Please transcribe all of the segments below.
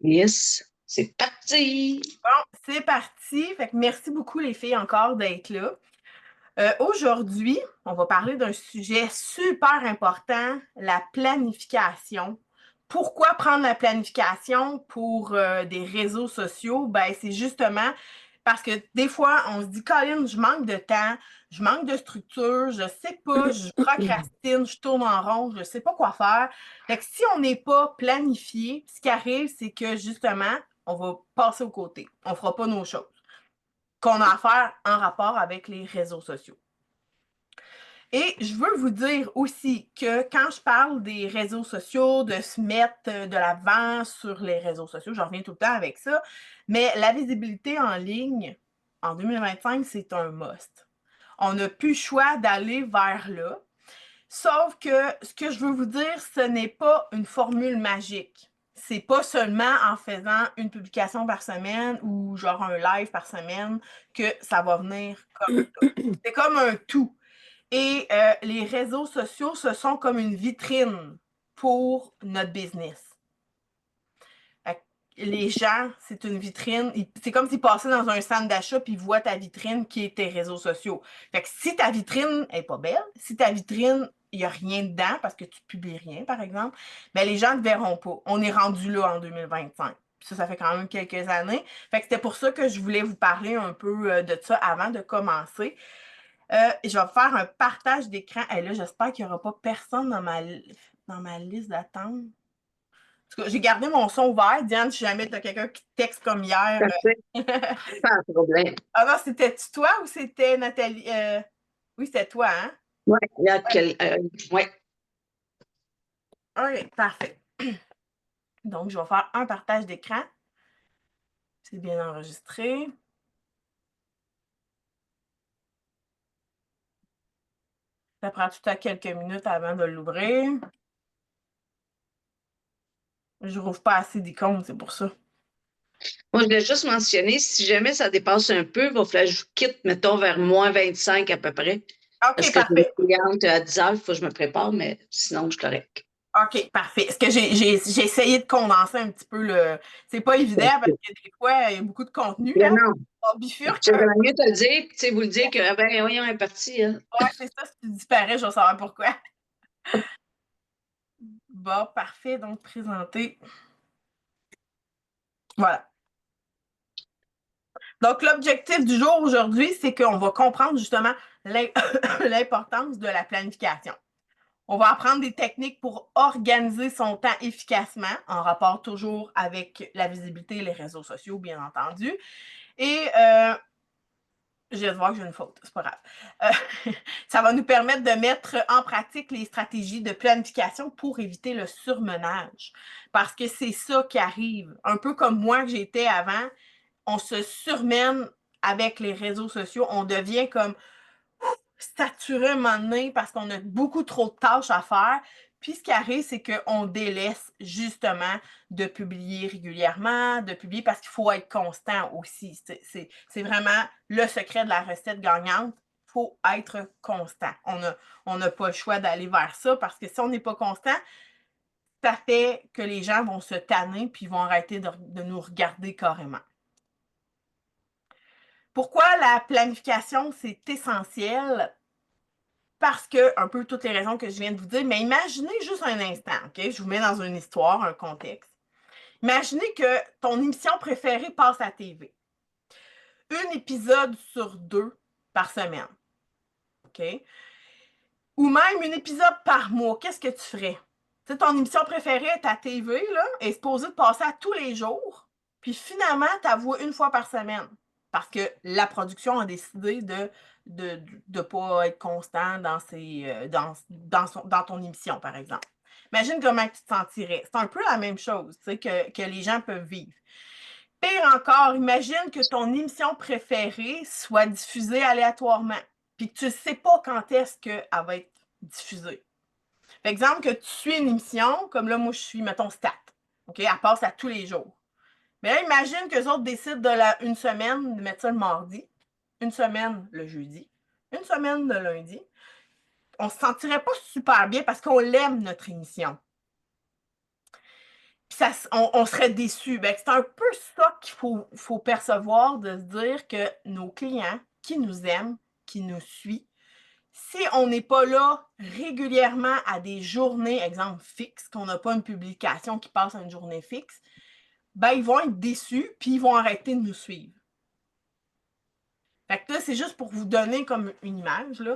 Yes, c'est parti! Bon, c'est parti. Fait que merci beaucoup les filles encore d'être là. Aujourd'hui, on va parler d'un sujet super important, la planification. Pourquoi prendre la planification pour des réseaux sociaux? Ben, c'est justement parce que des fois, on se dit, Colin, je manque de temps, je manque de structure, je sais pas, je procrastine, je tourne en rond, je sais pas quoi faire. Fait que si on n'est pas planifié, ce qui arrive, c'est que justement, on va passer aux côtés. On fera pas nos choses qu'on a à faire en rapport avec les réseaux sociaux. Et je veux vous dire aussi que quand je parle des réseaux sociaux, de se mettre de l'avant sur les réseaux sociaux, j'en reviens tout le temps avec ça, mais la visibilité en ligne, en 2025, c'est un must. On n'a plus le choix d'aller vers là. Sauf que ce que je veux vous dire, ce n'est pas une formule magique. C'est pas seulement en faisant une publication par semaine ou genre un live par semaine que ça va venir comme ça. C'est comme un tout. Et les réseaux sociaux, ce sont comme une vitrine pour notre business. Les gens, c'est une vitrine. C'est comme s'ils passaient dans un centre d'achat puis ils voient ta vitrine qui est tes réseaux sociaux. Fait que si ta vitrine est pas belle, si ta vitrine, il n'y a rien dedans parce que tu publies rien, par exemple, ben les gens ne te verront pas. On est rendu là en 2025. Ça fait quand même quelques années. Fait que c'était pour ça que je voulais vous parler un peu de ça avant de commencer. Je vais faire un partage d'écran. Et là, j'espère qu'il n'y aura pas personne dans ma liste d'attente. En tout cas, j'ai gardé mon son ouvert. Diane, si jamais tu as quelqu'un qui texte comme hier. Parfait, pas de problème. Ah non, c'était-tu toi ou c'était Nathalie? Oui, c'était toi, hein? Ouais, il y a quel, ouais. OK, parfait. Donc, je vais faire un partage d'écran. C'est bien enregistré. Ça prend tout à quelques minutes avant de l'ouvrir. Je rouvre pas assez d'icônes, c'est pour ça. Moi, je voulais juste mentionner, si jamais ça dépasse un peu, il va falloir que je quitte, mettons, vers -25 à peu près. Parce OK, que j'ai une parfait. cliente à 10 heures, il faut que je me prépare, mais sinon, je suis correcte. OK, parfait. Est-ce que j'ai essayé de condenser un petit peu le. C'est pas évident parce que des fois, il y a beaucoup de contenu, Mais hein? non, On bifurque un j'aimerais peu. mieux te le dire, puis tu sais, vous le dire que, ah ben, voyons, elle est partie, hein. Ouais, c'est ça. Si tu disparais, je vais savoir pourquoi. Bon, parfait. Donc, présenter. Voilà. Donc, l'objectif du jour aujourd'hui, c'est qu'on va comprendre justement l'importance de la planification. On va apprendre des techniques pour organiser son temps efficacement, en rapport toujours avec la visibilité et les réseaux sociaux, bien entendu. Et je vais voir que j'ai une faute, c'est pas grave. Ça va nous permettre de mettre en pratique les stratégies de planification pour éviter le surmenage. Parce que c'est ça qui arrive. Un peu comme moi que j'étais avant, on se surmène avec les réseaux sociaux. On devient comme saturé un moment donné parce qu'on a beaucoup trop de tâches à faire. Puis ce qui arrive, c'est qu'on délaisse justement de publier régulièrement, de publier parce qu'il faut être constant aussi. C'est vraiment le secret de la recette gagnante. Il faut être constant. On n'a pas le choix d'aller vers ça parce que si on n'est pas constant, ça fait que les gens vont se tanner puis vont arrêter de nous regarder carrément. Pourquoi la planification, c'est essentiel? Parce que, un peu toutes les raisons que je viens de vous dire, mais imaginez juste un instant, OK? Je vous mets dans une histoire, un contexte. Imaginez que ton émission préférée passe à la TV. Un épisode sur deux par semaine, OK? Ou même un épisode par mois. Qu'est-ce que tu ferais? Tu sais, ton émission préférée est à TV, là, est supposée de passer à tous les jours, puis finalement, tu la vois une fois par semaine. Parce que la production a décidé de pas être constant dans ton émission, par exemple. Imagine comment tu te sentirais. C'est un peu la même chose, tu sais, que les gens peuvent vivre. Pire encore, imagine que ton émission préférée soit diffusée aléatoirement, puis que tu ne sais pas quand est-ce qu'elle va être diffusée. Par exemple, que tu suis une émission, comme là, moi, je suis, mettons, Stat. OK? Elle passe à tous les jours. Mais là, imagine qu'eux autres décident une semaine de mettre ça le mardi, une semaine le jeudi, une semaine le lundi. On se sentirait pas super bien parce qu'on l'aime, notre émission. Puis on serait déçu. Ben, c'est un peu ça qu'il faut percevoir, de se dire que nos clients qui nous aiment, qui nous suivent, si on n'est pas là régulièrement à des journées, exemple, fixes, qu'on n'a pas une publication qui passe à une journée fixe, ben, ils vont être déçus, puis ils vont arrêter de nous suivre. Fait que là, c'est juste pour vous donner comme une image, là,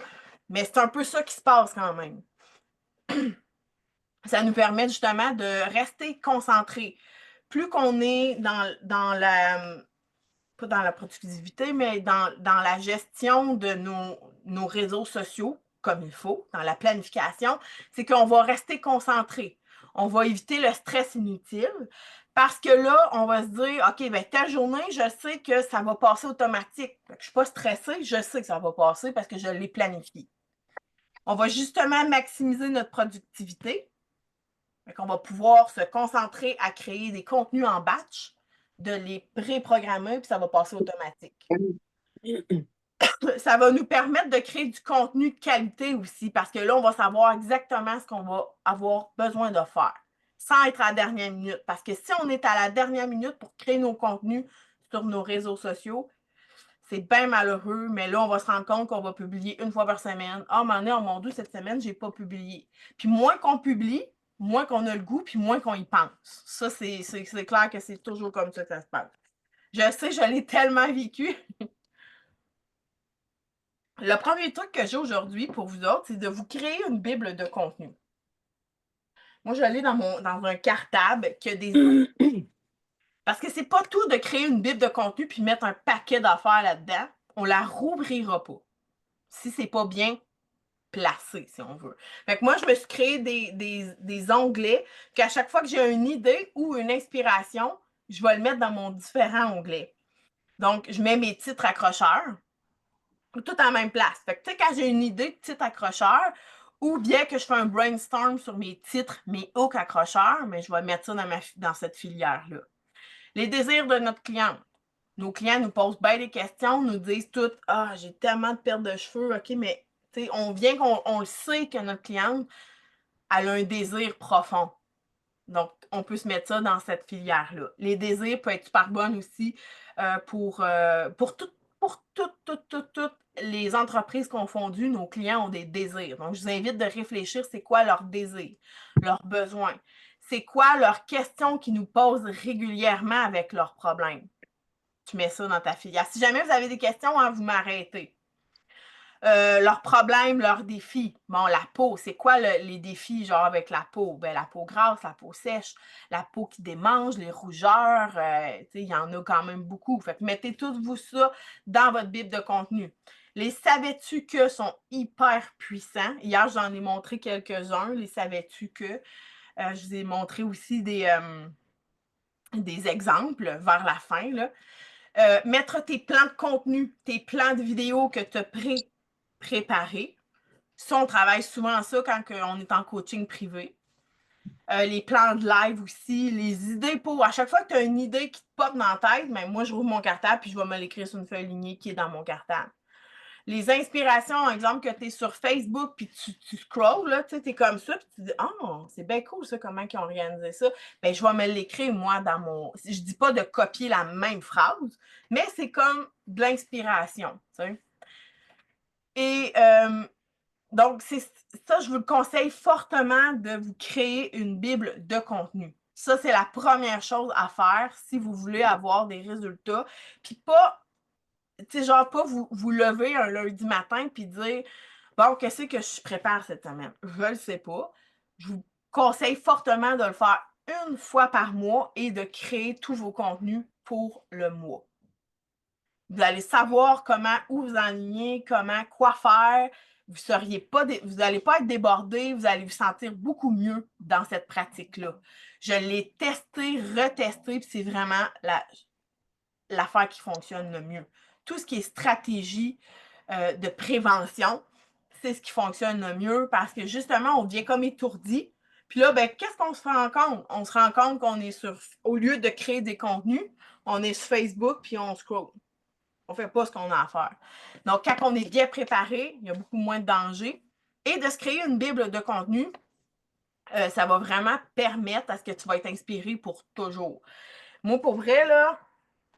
mais c'est un peu ça qui se passe quand même. Ça nous permet justement de rester concentrés. Plus qu'on est dans la, pas dans la productivité, mais dans la gestion de nos réseaux sociaux, comme il faut, dans la planification, c'est qu'on va rester concentré. On va éviter le stress inutile parce que là, on va se dire, OK, ben telle journée, je sais que ça va passer automatique. Je ne suis pas stressée, je sais que ça va passer parce que je l'ai planifié. On va justement maximiser notre productivité. On va pouvoir se concentrer à créer des contenus en batch, de les préprogrammer, puis ça va passer automatique. Ça va nous permettre de créer du contenu de qualité aussi, parce que là, on va savoir exactement ce qu'on va avoir besoin de faire, sans être à la dernière minute. Parce que si on est à la dernière minute pour créer nos contenus sur nos réseaux sociaux, c'est bien malheureux, mais là, on va se rendre compte qu'on va publier une fois par semaine. Ah, mon Dieu, cette semaine, je n'ai pas publié. Puis moins qu'on publie, moins qu'on a le goût, puis moins qu'on y pense. Ça, c'est clair que c'est toujours comme ça que ça se passe. Je sais, je l'ai tellement vécu. Le premier truc que j'ai aujourd'hui pour vous autres, c'est de vous créer une bible de contenu. Moi, je l'ai dans un cartable qui a des... Parce que c'est pas tout de créer une bible de contenu puis mettre un paquet d'affaires là-dedans. On la rouvrira pas. Si c'est pas bien placé, si on veut. Fait que moi, je me suis créé des onglets qu'à chaque fois que j'ai une idée ou une inspiration, je vais le mettre dans mon différent onglet. Donc, je mets mes titres accrocheurs, tout en même place. Fait que, tu sais, quand j'ai une idée de titre accrocheur, ou bien que je fais un brainstorm sur mes titres, mes hooks accrocheurs, mais je vais mettre ça dans cette filière-là. Les désirs de notre cliente. Nos clients nous posent bien des questions, nous disent toutes « Ah, j'ai tellement de pertes de cheveux, OK, mais on vient qu'on le sait que notre cliente, elle a un désir profond. » Donc, on peut se mettre ça dans cette filière-là. Les désirs peuvent être super bonnes aussi pour toutes les entreprises confondues. Nos clients ont des désirs. Donc, je vous invite de réfléchir, c'est quoi leurs désirs, leurs besoins. C'est quoi leurs questions qu'ils nous posent régulièrement avec leurs problèmes. Tu mets ça dans ta filière. Si jamais vous avez des questions, hein, vous m'arrêtez. Leurs problèmes, leurs défis. Bon, la peau, c'est quoi les défis, genre avec la peau? Ben, la peau grasse, la peau sèche, la peau qui démange, les rougeurs, il y en a quand même beaucoup. Fait que mettez tout vous ça dans votre bible de contenu. Les savais-tu que sont hyper puissants. Hier, j'en ai montré quelques-uns, les savais-tu que. Je vous ai montré aussi des exemples vers la fin, là. Mettre tes plans de contenu, tes plans de vidéo que tu as préparés. Ça, on travaille souvent ça quand on est en coaching privé. Les plans de live aussi, les idées pour... À chaque fois que tu as une idée qui te pop dans la tête, ben moi, je rouvre mon cartable puis je vais me l'écrire sur une feuille lignée qui est dans mon cartable. Les inspirations, exemple, que tu es sur Facebook puis tu scrolls, là, tu es comme ça, puis tu dis « Oh, c'est bien cool ça, comment ils ont organisé ça. » Ben, je vais me l'écrire, moi, dans mon... Je dis pas de copier la même phrase, mais c'est comme de l'inspiration, tu sais. Et donc, ça, je vous le conseille fortement de vous créer une bible de contenu. Ça, c'est la première chose à faire si vous voulez avoir des résultats. Puis pas, tu sais, genre pas vous lever un lundi matin puis dire « Bon, qu'est-ce que je prépare cette semaine? » Je ne le sais pas. Je vous conseille fortement de le faire une fois par mois et de créer tous vos contenus pour le mois. Vous allez savoir où vous enligner, quoi faire. Vous n'allez pas être débordé, vous allez vous sentir beaucoup mieux dans cette pratique-là. Je l'ai testé, retesté, puis c'est vraiment l'affaire qui fonctionne le mieux. Tout ce qui est stratégie de prévention, c'est ce qui fonctionne le mieux parce que justement, on devient comme étourdi. Puis là, ben, qu'est-ce qu'on se rend compte? On se rend compte qu'on est au lieu de créer des contenus, on est sur Facebook puis on scroll. On ne fait pas ce qu'on a à faire. Donc, quand on est bien préparé, il y a beaucoup moins de danger. Et de se créer une bible de contenu, ça va vraiment permettre à ce que tu vas être inspiré pour toujours. Moi, pour vrai, là,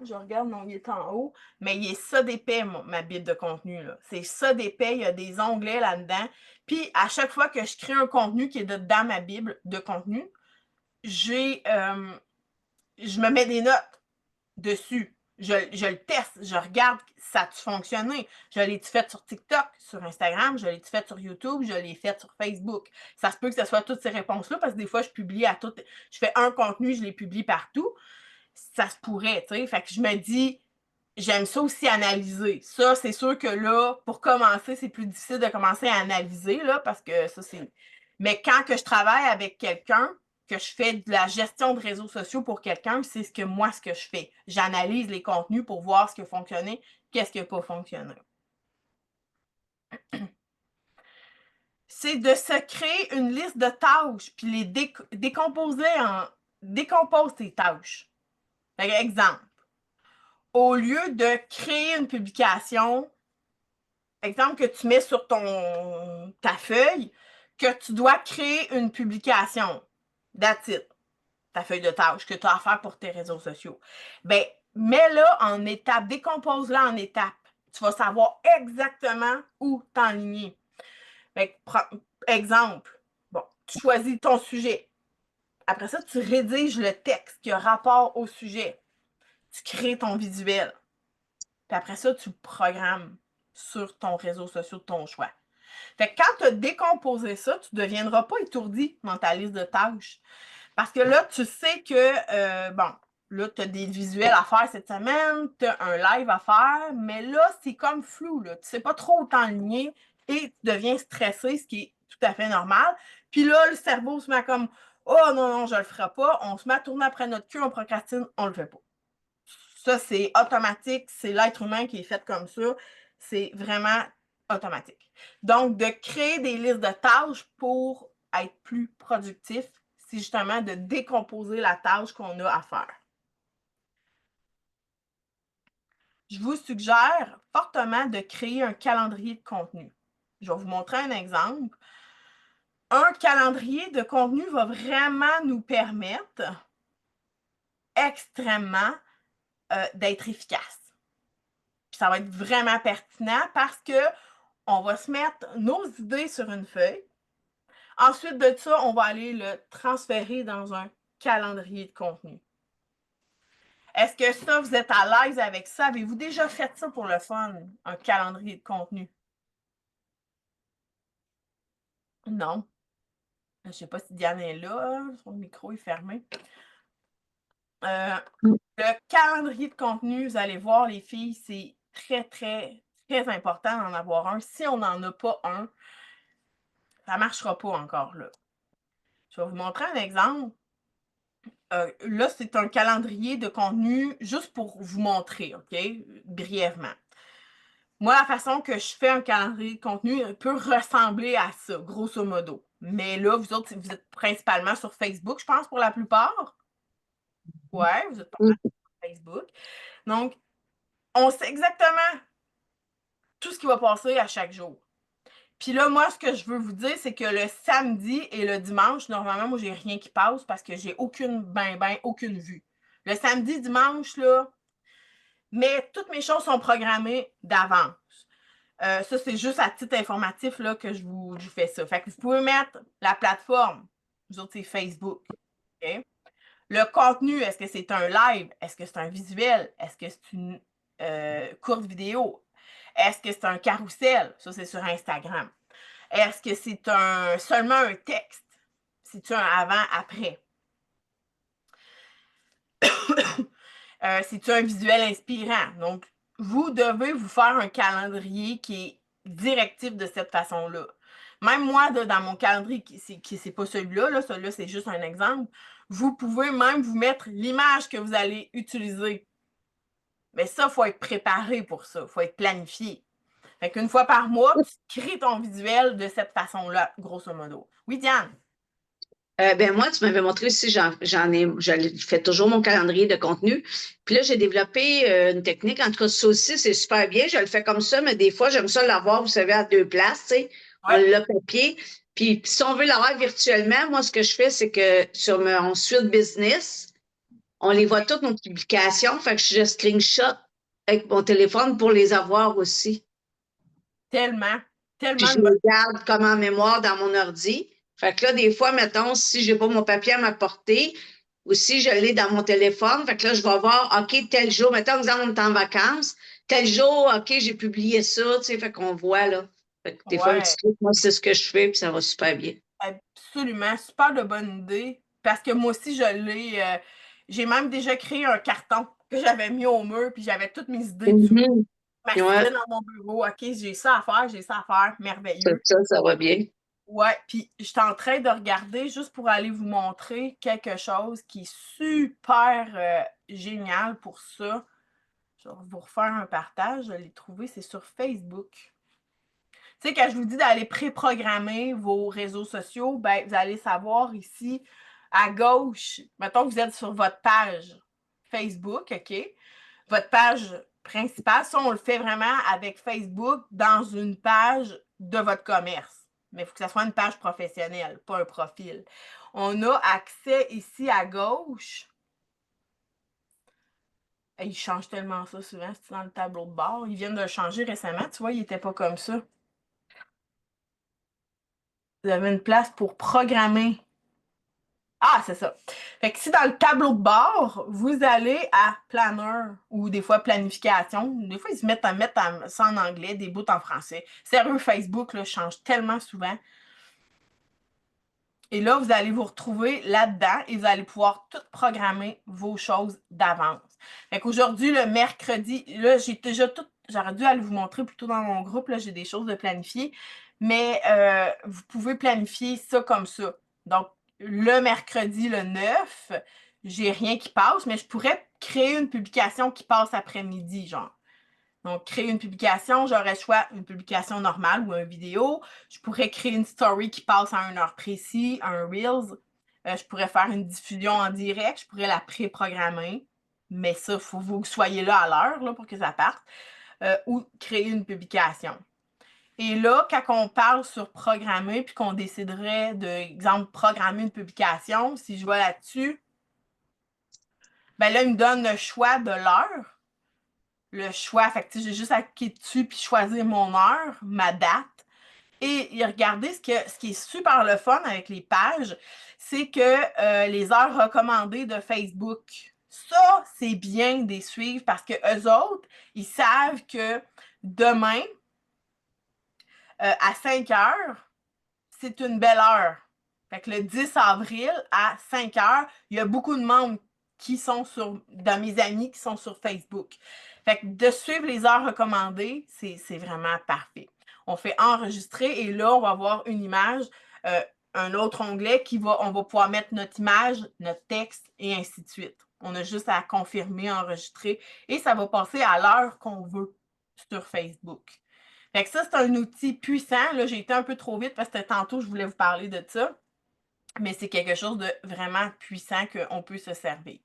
je regarde, non, il est en haut, mais il est ça d'épais, ma Bible de contenu, là. C'est ça d'épais, il y a des onglets là-dedans. Puis, à chaque fois que je crée un contenu qui est dans ma Bible de contenu, je me mets des notes dessus. Je le teste, je regarde ça a-tu fonctionné. Je l'ai-tu fait sur TikTok, sur Instagram, je l'ai-tu fait sur YouTube, je l'ai fait sur Facebook. Ça se peut que ce soit toutes ces réponses-là, parce que des fois, je publie à toutes. Je fais un contenu, je les publie partout. Ça se pourrait, tu sais. Fait que je me dis, j'aime ça aussi analyser. Ça, c'est sûr que là, pour commencer, c'est plus difficile de commencer à analyser, là, parce que ça, c'est. Mais quand que je travaille avec quelqu'un, que je fais de la gestion de réseaux sociaux pour quelqu'un, c'est ce que je fais. J'analyse les contenus pour voir ce qui a fonctionné, qu'est-ce qui n'a pas fonctionné. C'est de se créer une liste de tâches, puis les décomposer en. Décompose tes tâches. Par exemple, au lieu de créer une publication, exemple que tu mets sur ta feuille, que tu dois créer une publication. That's it. Ta feuille de tâche que tu as à faire pour tes réseaux sociaux. Ben, mets-la en étapes, décompose-la en étapes. Tu vas savoir exactement où t'enligner. Exemple, bon, tu choisis ton sujet. Après ça, tu rédiges le texte qui a rapport au sujet. Tu crées ton visuel. Puis après ça, tu le programmes sur ton réseau social de ton choix. Fait que quand tu as décomposé ça, tu ne deviendras pas étourdi dans ta liste de tâches. Parce que là, tu sais que, bon, là, tu as des visuels à faire cette semaine, tu as un live à faire, mais là, c'est comme flou, là. Tu ne sais pas trop où t'enligner et tu deviens stressé, ce qui est tout à fait normal. Puis là, le cerveau se met comme, oh non, non, je ne le ferai pas. On se met à tourner après notre queue, on procrastine, on ne le fait pas. Ça, c'est automatique, c'est l'être humain qui est fait comme ça. C'est vraiment automatique. Donc, de créer des listes de tâches pour être plus productif, c'est justement de décomposer la tâche qu'on a à faire. Je vous suggère fortement de créer un calendrier de contenu. Je vais vous montrer un exemple. Un calendrier de contenu va vraiment nous permettre extrêmement d'être efficace. Puis ça va être vraiment pertinent parce qu'on va se mettre nos idées sur une feuille. Ensuite de ça, on va aller le transférer dans un calendrier de contenu. Est-ce que ça, vous êtes à l'aise avec ça? Avez-vous déjà fait ça pour le fun, un calendrier de contenu? Non. Je ne sais pas si Diane est là, son micro est fermé. Le calendrier de contenu, vous allez voir, les filles, c'est très, très, très important d'en avoir un. Si on n'en a pas un, ça ne marchera pas encore là. Je vais vous montrer un exemple. Là, c'est un calendrier de contenu juste pour vous montrer, OK? Brièvement. Moi, la façon que je fais un calendrier de contenu peut ressembler à ça, grosso modo. Mais là, vous autres, vous êtes principalement sur Facebook, je pense, pour la plupart. Ouais, vous êtes pas mal sur Facebook. Donc, on sait exactement tout ce qui va passer à chaque jour. Puis là, moi, ce que je veux vous dire, c'est que le samedi et le dimanche, normalement, moi, j'ai rien qui passe parce que j'ai aucune vue. Le samedi, dimanche, là, mais toutes mes choses sont programmées d'avance. Ça, c'est juste à titre informatif là, que je vous fais ça. Fait que vous pouvez mettre la plateforme. Vous autres, c'est Facebook. Okay? Le contenu, est-ce que c'est un live? Est-ce que c'est un visuel? Est-ce que c'est une courte vidéo? Est-ce que c'est un carrousel? Ça, c'est sur Instagram. Est-ce que c'est seulement un texte? C'est-tu un avant-après? C'est-tu un visuel inspirant? Donc, vous devez vous faire un calendrier qui est directif de cette façon-là. Même moi, dans mon calendrier, c'est pas celui-là, là, celui-là, c'est juste un exemple. Vous pouvez même vous mettre l'image que vous allez utiliser. Mais ça, il faut être préparé pour ça. Il faut être planifié. Fait qu'une fois par mois, tu crées ton visuel de cette façon-là, grosso modo. Oui, Diane? Ben moi, tu m'avais montré aussi, je fais toujours mon calendrier de contenu. Puis là, j'ai développé une technique. En tout cas, ça aussi, c'est super bien. Je le fais comme ça, mais des fois, j'aime ça l'avoir, vous savez, à deux places, tu sais. On Ouais. l'a papier. Puis si on veut l'avoir virtuellement, moi, ce que je fais, c'est que sur mon suite business, on les voit toutes nos publications. Fait que je screenshot avec mon téléphone pour les avoir aussi. Tellement, Puis tellement je une bonne. les garde comme en mémoire dans mon ordi. Fait que là, des fois, mettons, si j'ai pas mon papier à m'apporter, ou si je l'ai dans mon téléphone, fait que là, je vais voir, OK, tel jour, mettons, exemple, on est en vacances, tel jour, OK, j'ai publié ça, tu sais, fait qu'on voit, là. Fait que des fois, un petit Ouais, truc, moi, c'est ce que je fais, puis ça va super bien. absolument. Super de bonne idée. Parce que moi aussi, je l'ai. J'ai même déjà créé un carton que j'avais mis au mur, puis j'avais toutes mes idées dessus. Mhm. Je Ouais, m'assisais dans mon bureau. OK, j'ai ça à faire, j'ai ça à faire. Merveilleux. ça va bien. Ouais, puis je suis en train de regarder juste pour aller vous montrer quelque chose qui est super génial pour ça. Je vais vous refaire un partage. Je l'ai trouvé, c'est sur Facebook. Tu sais, quand je vous dis d'aller préprogrammer vos réseaux sociaux, ben, vous allez savoir ici à gauche, mettons que vous êtes sur votre page Facebook, OK? Votre page principale, ça, on le fait vraiment avec Facebook dans une page de votre commerce. Mais il faut que ça soit une page professionnelle, pas un profil. On a accès ici à gauche. Ils changent tellement ça souvent, c'est dans le tableau de bord. Ils viennent de le changer récemment, tu vois, il n'était pas comme ça. Vous avez une place pour programmer. Ah, c'est ça. Fait que si dans le tableau de bord, vous allez à planner ou des fois planification, des fois ils se mettent à mettre ça en anglais, des bouts en français. Sérieux, Facebook là, change tellement souvent. Et là, vous allez vous retrouver là-dedans et vous allez pouvoir tout programmer vos choses d'avance. Fait qu'aujourd'hui, le mercredi, là, j'ai déjà tout, j'aurais dû aller vous montrer plutôt dans mon groupe, là, j'ai des choses de planifier, mais vous pouvez planifier ça comme ça. Donc, le mercredi, le 9, j'ai rien qui passe, mais je pourrais créer une publication qui passe après-midi, genre. Donc, créer une publication, j'aurais choix une publication normale ou une vidéo. Je pourrais créer une story qui passe à une heure précise, un Reels. Je pourrais faire une diffusion en direct. Je pourrais la pré-programmer. Mais ça, il faut que vous soyez là à l'heure là, pour que ça parte. Ou créer une publication. Et là, quand on parle sur programmer, puis qu'on déciderait de, exemple, programmer une publication, si je vais là-dessus, ben là, il me donne le choix de l'heure. Le choix. Fait que j'ai juste à cliquer dessus puis choisir mon heure, ma date. Et regardez ce qui est super le fun avec les pages, c'est que les heures recommandées de Facebook, ça, c'est bien de les suivre parce que eux autres, ils savent que demain, à 5 heures, c'est une belle heure. Fait que le 10 avril, à 5 heures, il y a beaucoup de membres qui sont dans mes amis qui sont sur Facebook. Fait que de suivre les heures recommandées, c'est vraiment parfait. On fait enregistrer et là, on va avoir une image, un autre onglet on va pouvoir mettre notre image, notre texte et ainsi de suite. On a juste à confirmer, enregistrer et ça va passer à l'heure qu'on veut sur Facebook. Fait que ça, c'est un outil puissant. Là, j'ai été un peu trop vite parce que tantôt, je voulais vous parler de ça. Mais c'est quelque chose de vraiment puissant qu'on peut se servir.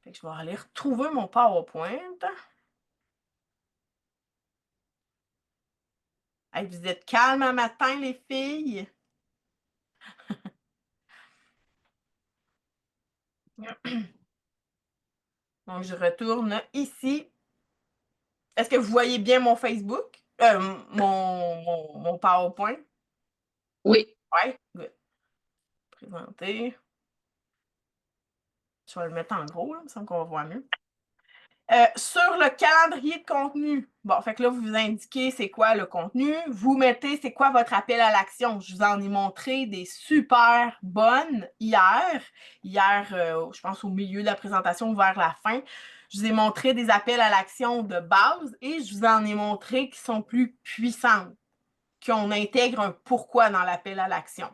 Fait que je vais aller retrouver mon PowerPoint. Hey, vous êtes calmes un matin, les filles? Donc, je retourne ici. Est-ce que vous voyez bien mon Facebook? Mon PowerPoint? Oui. Oui, good. Présenter. Je vais le mettre en gros, là, il me semble qu'on va voir mieux. Sur le calendrier de contenu, bon, fait que là, vous vous indiquez c'est quoi le contenu. Vous mettez c'est quoi votre appel à l'action. Je vous en ai montré des super bonnes hier. Hier, je pense au milieu de la présentation, vers la fin. Je vous ai montré des appels à l'action de base et je vous en ai montré qui sont plus puissantes, qu'on intègre un pourquoi dans l'appel à l'action.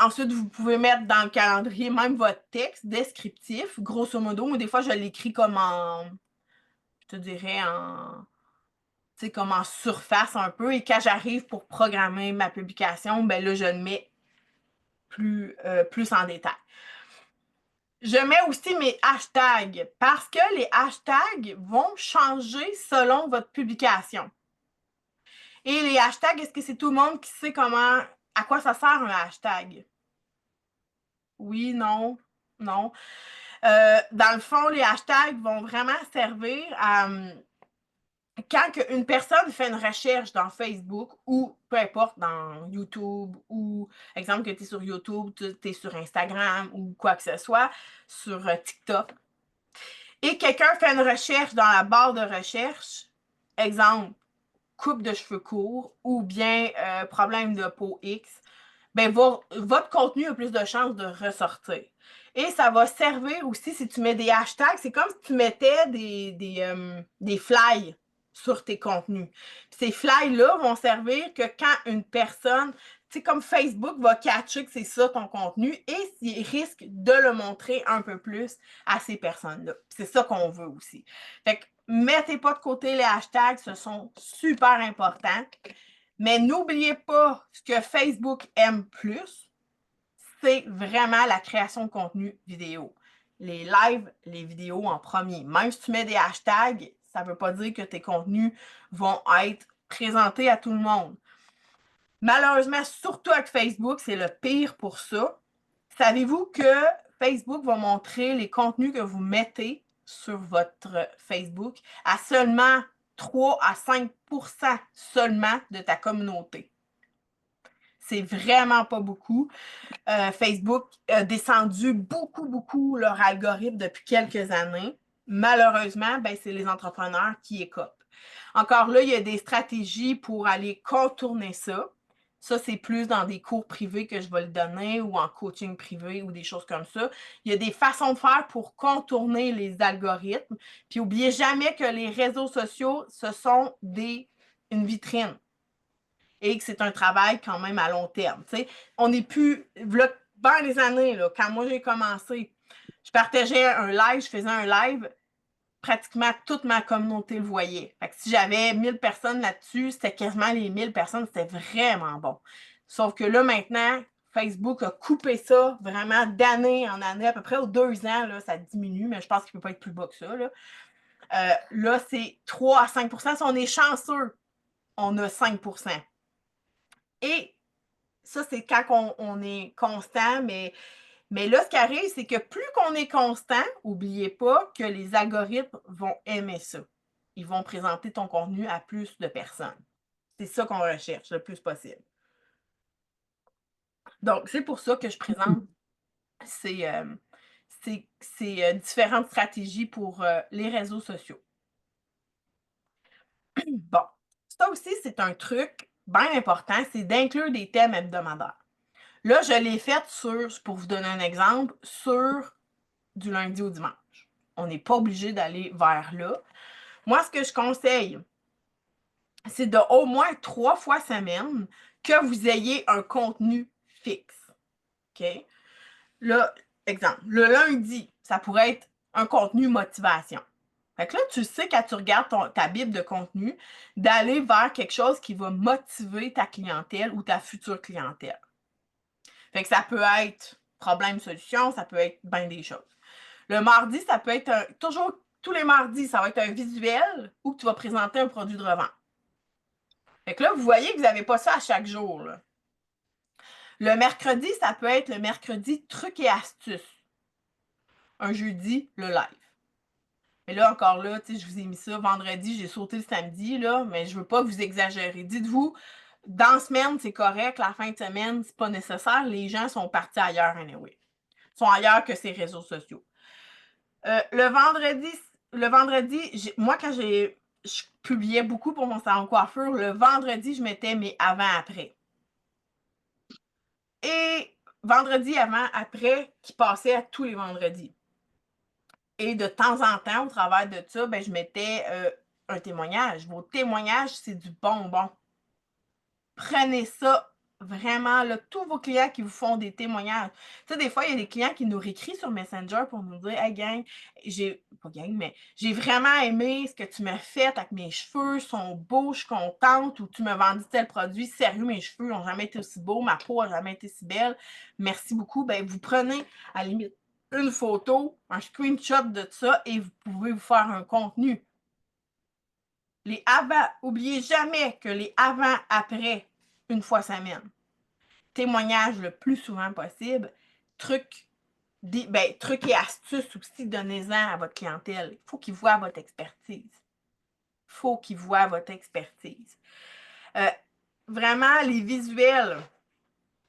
Ensuite, vous pouvez mettre dans le calendrier même votre texte descriptif, grosso modo. Moi, des fois, je l'écris comme je te dirais, comme en surface un peu. Et quand j'arrive pour programmer ma publication, ben là, je le mets plus en détail. Je mets aussi mes hashtags parce que les hashtags vont changer selon votre publication. Et les hashtags, est-ce que c'est tout le monde qui sait à quoi ça sert un hashtag? Oui, non, non. Dans le fond, les hashtags vont vraiment servir à quand une personne fait une recherche dans Facebook ou peu importe dans YouTube ou exemple que tu es sur YouTube, tu es sur Instagram ou quoi que ce soit, sur TikTok, et quelqu'un fait une recherche dans la barre de recherche, exemple, coupe de cheveux courts ou bien problème de peau X, ben votre contenu a plus de chances de ressortir. Et ça va servir aussi si tu mets des hashtags, c'est comme si tu mettais des fly sur tes contenus. Ces fly-là vont servir que quand une personne, tu sais, comme Facebook va catcher que c'est ça ton contenu et il risque de le montrer un peu plus à ces personnes-là. C'est ça qu'on veut aussi. Fait que mettez pas de côté les hashtags, ce sont super importants. Mais n'oubliez pas ce que Facebook aime plus, c'est vraiment la création de contenu vidéo. Les lives, les vidéos en premier. Même si tu mets des hashtags, ça ne veut pas dire que tes contenus vont être présentés à tout le monde. Malheureusement, surtout avec Facebook, c'est le pire pour ça. Savez-vous que Facebook va montrer les contenus que vous mettez sur votre Facebook à seulement 3 à 5 seulement de ta communauté? C'est vraiment pas beaucoup. Facebook a descendu beaucoup leur algorithme depuis quelques années. Malheureusement, ben, c'est les entrepreneurs qui écopent. Encore là, il y a des stratégies pour aller contourner ça. Ça, c'est plus dans des cours privés que je vais le donner ou en coaching privé ou des choses comme ça. Il y a des façons de faire pour contourner les algorithmes. Puis, n'oubliez jamais que les réseaux sociaux, ce sont une vitrine et que c'est un travail quand même à long terme. T'sais. On n'est plus, dans les années, là, quand moi j'ai commencé, je partageais un live, je faisais un live, pratiquement toute ma communauté le voyait. Fait que si j'avais 1000 personnes là-dessus, c'était quasiment les 1000 personnes, c'était vraiment bon. Sauf que là, maintenant, Facebook a coupé ça vraiment d'année en année, à peu près aux 2 ans, là, ça diminue, mais je pense qu'il ne peut pas être plus bas que ça. Là, c'est 3 à 5 Si on est chanceux, on a 5 Et ça, c'est quand on est constant, mais là, ce qui arrive, c'est que plus qu'on est constant, n'oubliez pas que les algorithmes vont aimer ça. Ils vont présenter ton contenu à plus de personnes. C'est ça qu'on recherche le plus possible. Donc, c'est pour ça que je présente ces différentes stratégies pour les réseaux sociaux. Bon, ça aussi, c'est un truc bien important, c'est d'inclure des thèmes hebdomadaires. Là, je l'ai fait pour vous donner un exemple, sur du lundi au dimanche. On n'est pas obligé d'aller vers là. Moi, ce que je conseille, c'est de au moins 3 fois semaine que vous ayez un contenu fixe. OK? Là, exemple, le lundi, ça pourrait être un contenu motivation. Fait que là, tu sais, quand tu regardes ta bible de contenu, d'aller vers quelque chose qui va motiver ta clientèle ou ta future clientèle. Fait que ça peut être problème-solution, ça peut être bien des choses. Le mardi, ça peut être toujours, tous les mardis, ça va être un visuel où tu vas présenter un produit de revente. Fait que là, vous voyez que vous n'avez pas ça à chaque jour. Là. Le mercredi, ça peut être le mercredi trucs et astuces. Un jeudi, le live. Mais là, encore là, je vous ai mis ça vendredi, j'ai sauté le samedi, là, mais je ne veux pas vous exagérer. Dites-vous, dans la semaine, c'est correct, la fin de semaine, c'est pas nécessaire. Les gens sont partis ailleurs anyway. Ils sont ailleurs que ces réseaux sociaux. Le vendredi, moi, quand je publiais beaucoup pour mon salon de coiffure, le vendredi, je mettais mes avant-après. Et vendredi avant-après, qui passait à tous les vendredis. Et de temps en temps, au travers de ça, ben, je mettais un témoignage. Vos témoignages, c'est du bonbon. Prenez ça vraiment, là, tous vos clients qui vous font des témoignages. Tu sais, des fois, il y a des clients qui nous réécrivent sur Messenger pour nous dire « Hey, gang, j'ai vraiment aimé ce que tu m'as fait avec mes cheveux, sont beaux, je suis contente, ou tu m'as vendu tel produit, sérieux, mes cheveux n'ont jamais été aussi beaux, ma peau n'a jamais été si belle, merci beaucoup. » Ben, vous prenez, à la limite, une photo, un screenshot de ça, et vous pouvez vous faire un contenu. Les avant, n'oubliez jamais que les avant-après, une fois semaine. Témoignage le plus souvent possible. Trucs trucs et astuces aussi, donnez-en à votre clientèle. Il faut qu'ils voient votre expertise. Vraiment, les visuels,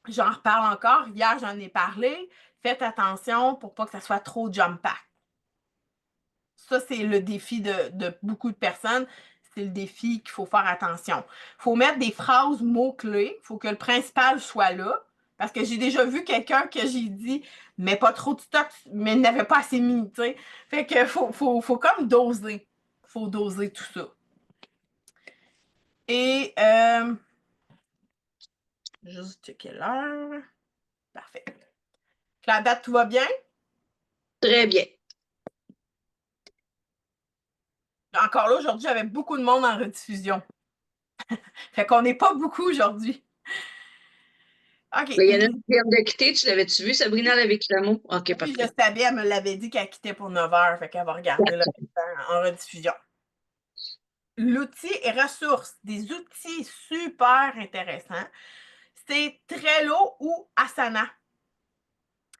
j'en reparle encore. Hier, j'en ai parlé. Faites attention pour pas que ça soit trop jump pack. Ça, c'est le défi de beaucoup de personnes. C'est le défi qu'il faut faire attention. Il faut mettre des phrases mots-clés. Il faut que le principal soit là. Parce que j'ai déjà vu quelqu'un que j'ai dit, mais pas trop de stock, mais il n'avait pas assez mis, tu sais. Fait que faut comme doser. Faut doser tout ça. Et, juste checker l'heure. Parfait. La date, tout va bien? Très bien. Encore là, aujourd'hui, j'avais beaucoup de monde en rediffusion. Fait qu'on n'est pas beaucoup aujourd'hui. OK. Il y en a qui viennent de quitter. Tu l'avais-tu vu, Sabrina, avec l'amour? OK, Oui, je parfait. savais, elle me l'avait dit qu'elle quittait pour 9 heures, fait qu'elle va regarder le en rediffusion. L'outil et ressources, des outils super intéressants, c'est Trello ou Asana.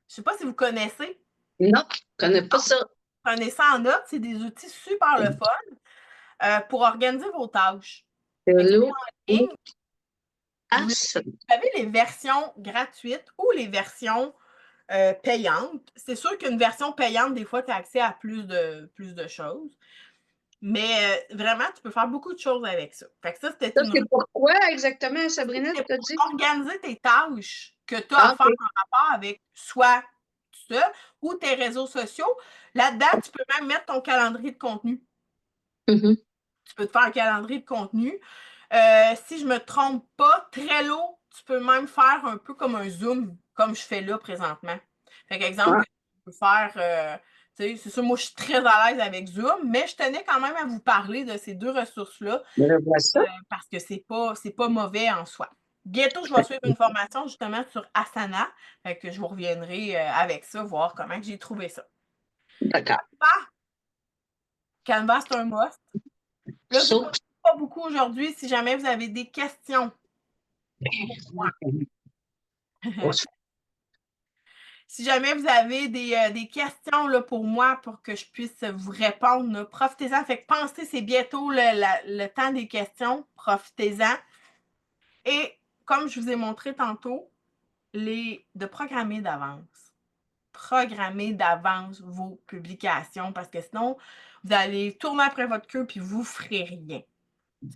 Je ne sais pas si vous connaissez. Non, je ne connais pas ça. Prenez ça en note, c'est des outils super le fun pour organiser vos tâches. Hello. Vous Asana. avez les versions gratuites ou les versions payantes. C'est sûr qu'une version payante, des fois, tu as accès à plus de choses. Mais vraiment, tu peux faire beaucoup de choses avec ça. Fait que ça, c'était Ça, une c'est pourquoi exactement, Sabrina, tu as dit? organiser tes tâches que tu as Ah, à faire OK. en rapport avec soit tout seul ou tes réseaux sociaux. Là-dedans, tu peux même mettre ton calendrier de contenu. Mhm. Tu peux te faire un calendrier de contenu. Si je ne me trompe pas, Trello, tu peux même faire un peu comme un Zoom, comme je fais là présentement. Fait qu'exemple, Ah, tu peux faire, c'est sûr, moi, je suis très à l'aise avec Zoom, mais je tenais quand même à vous parler de ces deux ressources-là mais je vois ça. parce que c'est pas mauvais en soi. Bientôt, je vais suivre une formation justement sur Asana, fait que je vous reviendrai avec ça, voir comment j'ai trouvé ça. D'accord. Canva, c'est un must. Là, je ne So, vous pas beaucoup aujourd'hui. Si jamais vous avez des questions, si jamais vous avez des questions là, pour moi, pour que je puisse vous répondre, profitez-en. Fait que pensez, c'est bientôt le temps des questions. Profitez-en. Et comme je vous ai montré tantôt, de programmer d'avance. Programmer d'avance vos publications parce que sinon, vous allez tourner après votre queue puis vous ne ferez rien.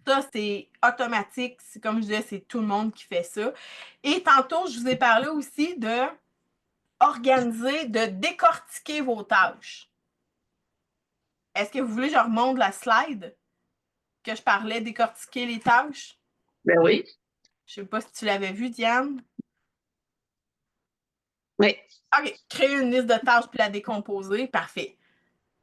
Ça, c'est automatique. Comme je disais, c'est tout le monde qui fait ça. Et tantôt, je vous ai parlé aussi de organiser, de décortiquer vos tâches. Est-ce que vous voulez que je remonte la slide que je parlais, décortiquer les tâches? ben oui. Je ne sais pas si tu l'avais vu, Diane. Oui. OK. Créer une liste de tâches puis la décomposer. Parfait.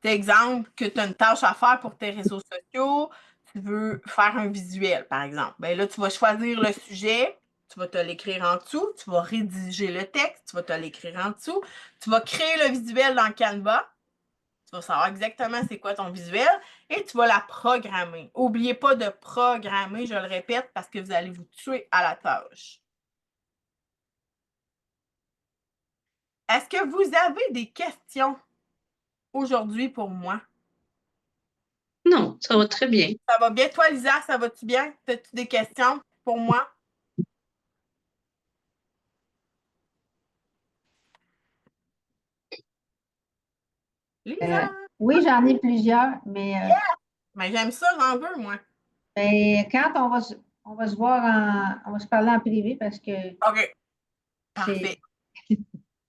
Exemple, que tu as une tâche à faire pour tes réseaux sociaux, tu veux faire un visuel, par exemple. Bien là, tu vas choisir le sujet, tu vas te l'écrire en dessous, tu vas rédiger le texte, tu vas te l'écrire en dessous, tu vas créer le visuel dans Canva, tu vas savoir exactement c'est quoi ton visuel et tu vas la programmer. N'oubliez pas de programmer, je le répète, parce que vous allez vous tuer à la tâche. Est-ce que vous avez des questions aujourd'hui pour moi? Non, ça va très bien. Ça va bien? Toi, Lisa, ça va-tu bien? As-tu des questions pour moi? Lisa! Oui, j'en ai plusieurs, mais Yeah! Mais j'aime ça, j'en veux, moi. quand on va se voir on va se parler en privé parce que OK, c'est parfait.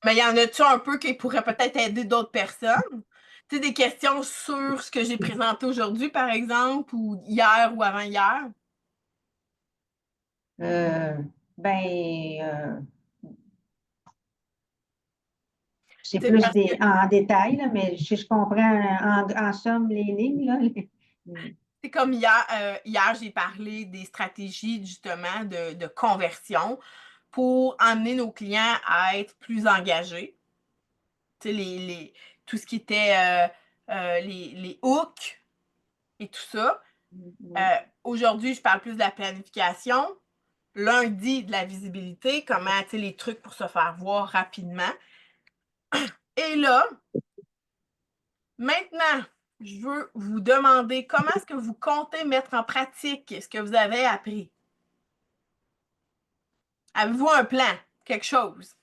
Mais y en a-tu un peu qui pourrait peut-être aider d'autres personnes? Tu sais, des questions sur ce que j'ai présenté aujourd'hui, par exemple, ou hier ou avant-hier? euh, ben c'est C'est plus parce que en détail, là, mais je comprends en somme les lignes, là. c'est comme hier, j'ai parlé des stratégies justement de conversion pour amener nos clients à être plus engagés. Tu sais, tout ce qui était les hooks et tout ça. Aujourd'hui, je parle plus de la planification. Lundi, de la visibilité, comment, les trucs pour se faire voir rapidement. Et là, maintenant, je veux vous demander comment est-ce que vous comptez mettre en pratique ce que vous avez appris? Avez-vous un plan, quelque chose?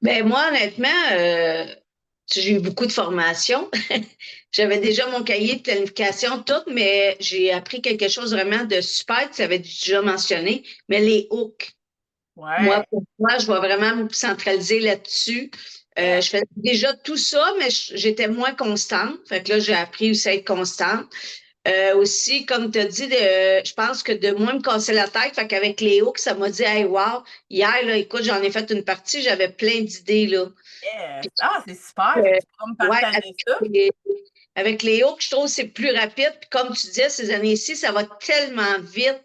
Ben moi, honnêtement, j'ai eu beaucoup de formations. J'avais déjà mon cahier de planification, tout, mais j'ai appris quelque chose vraiment de super, que tu avais déjà mentionné, mais les hooks. Moi, Ouais. pour moi, je vais vraiment me centraliser là-dessus. Je fais déjà tout ça, mais j'étais moins constante. Fait que là, j'ai appris aussi à être constante. Aussi, comme tu as dit, je pense que de moins me casser la tête, fait qu'avec les hooks, ça m'a dit, hey, wow, hier, là, écoute, j'en ai fait une partie, j'avais plein d'idées, là. Yes. Ah, c'est super. Fait Euh, que tu pourras me ouais, partager ça. avec les hooks, je trouve que c'est plus rapide. Puis comme tu disais, ces années-ci, ça va tellement vite.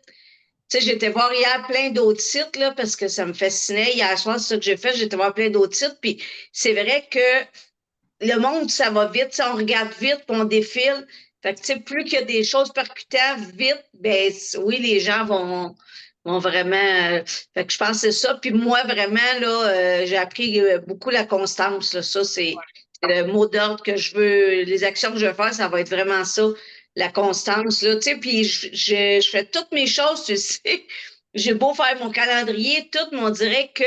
Tu sais, j'étais voir hier plein d'autres sites, là, parce que ça me fascinait. Hier soir, c'est ça que j'ai fait. J'étais voir plein d'autres sites. Puis c'est vrai que le monde, ça va vite. Tu sais, on regarde vite, puis on défile. Fait que, tu sais, plus qu'il y a des choses percutantes vite, ben oui, les gens vont vraiment. Fait que je pense que c'est ça. Puis moi, vraiment, là, j'ai appris beaucoup la constance. Là. Ça, c'est le mot d'ordre que je veux. Les actions que je veux faire, ça va être vraiment ça, la constance. Là, tu sais, puis je fais toutes mes choses, tu sais. J'ai beau faire mon calendrier, tout, mais on dirait que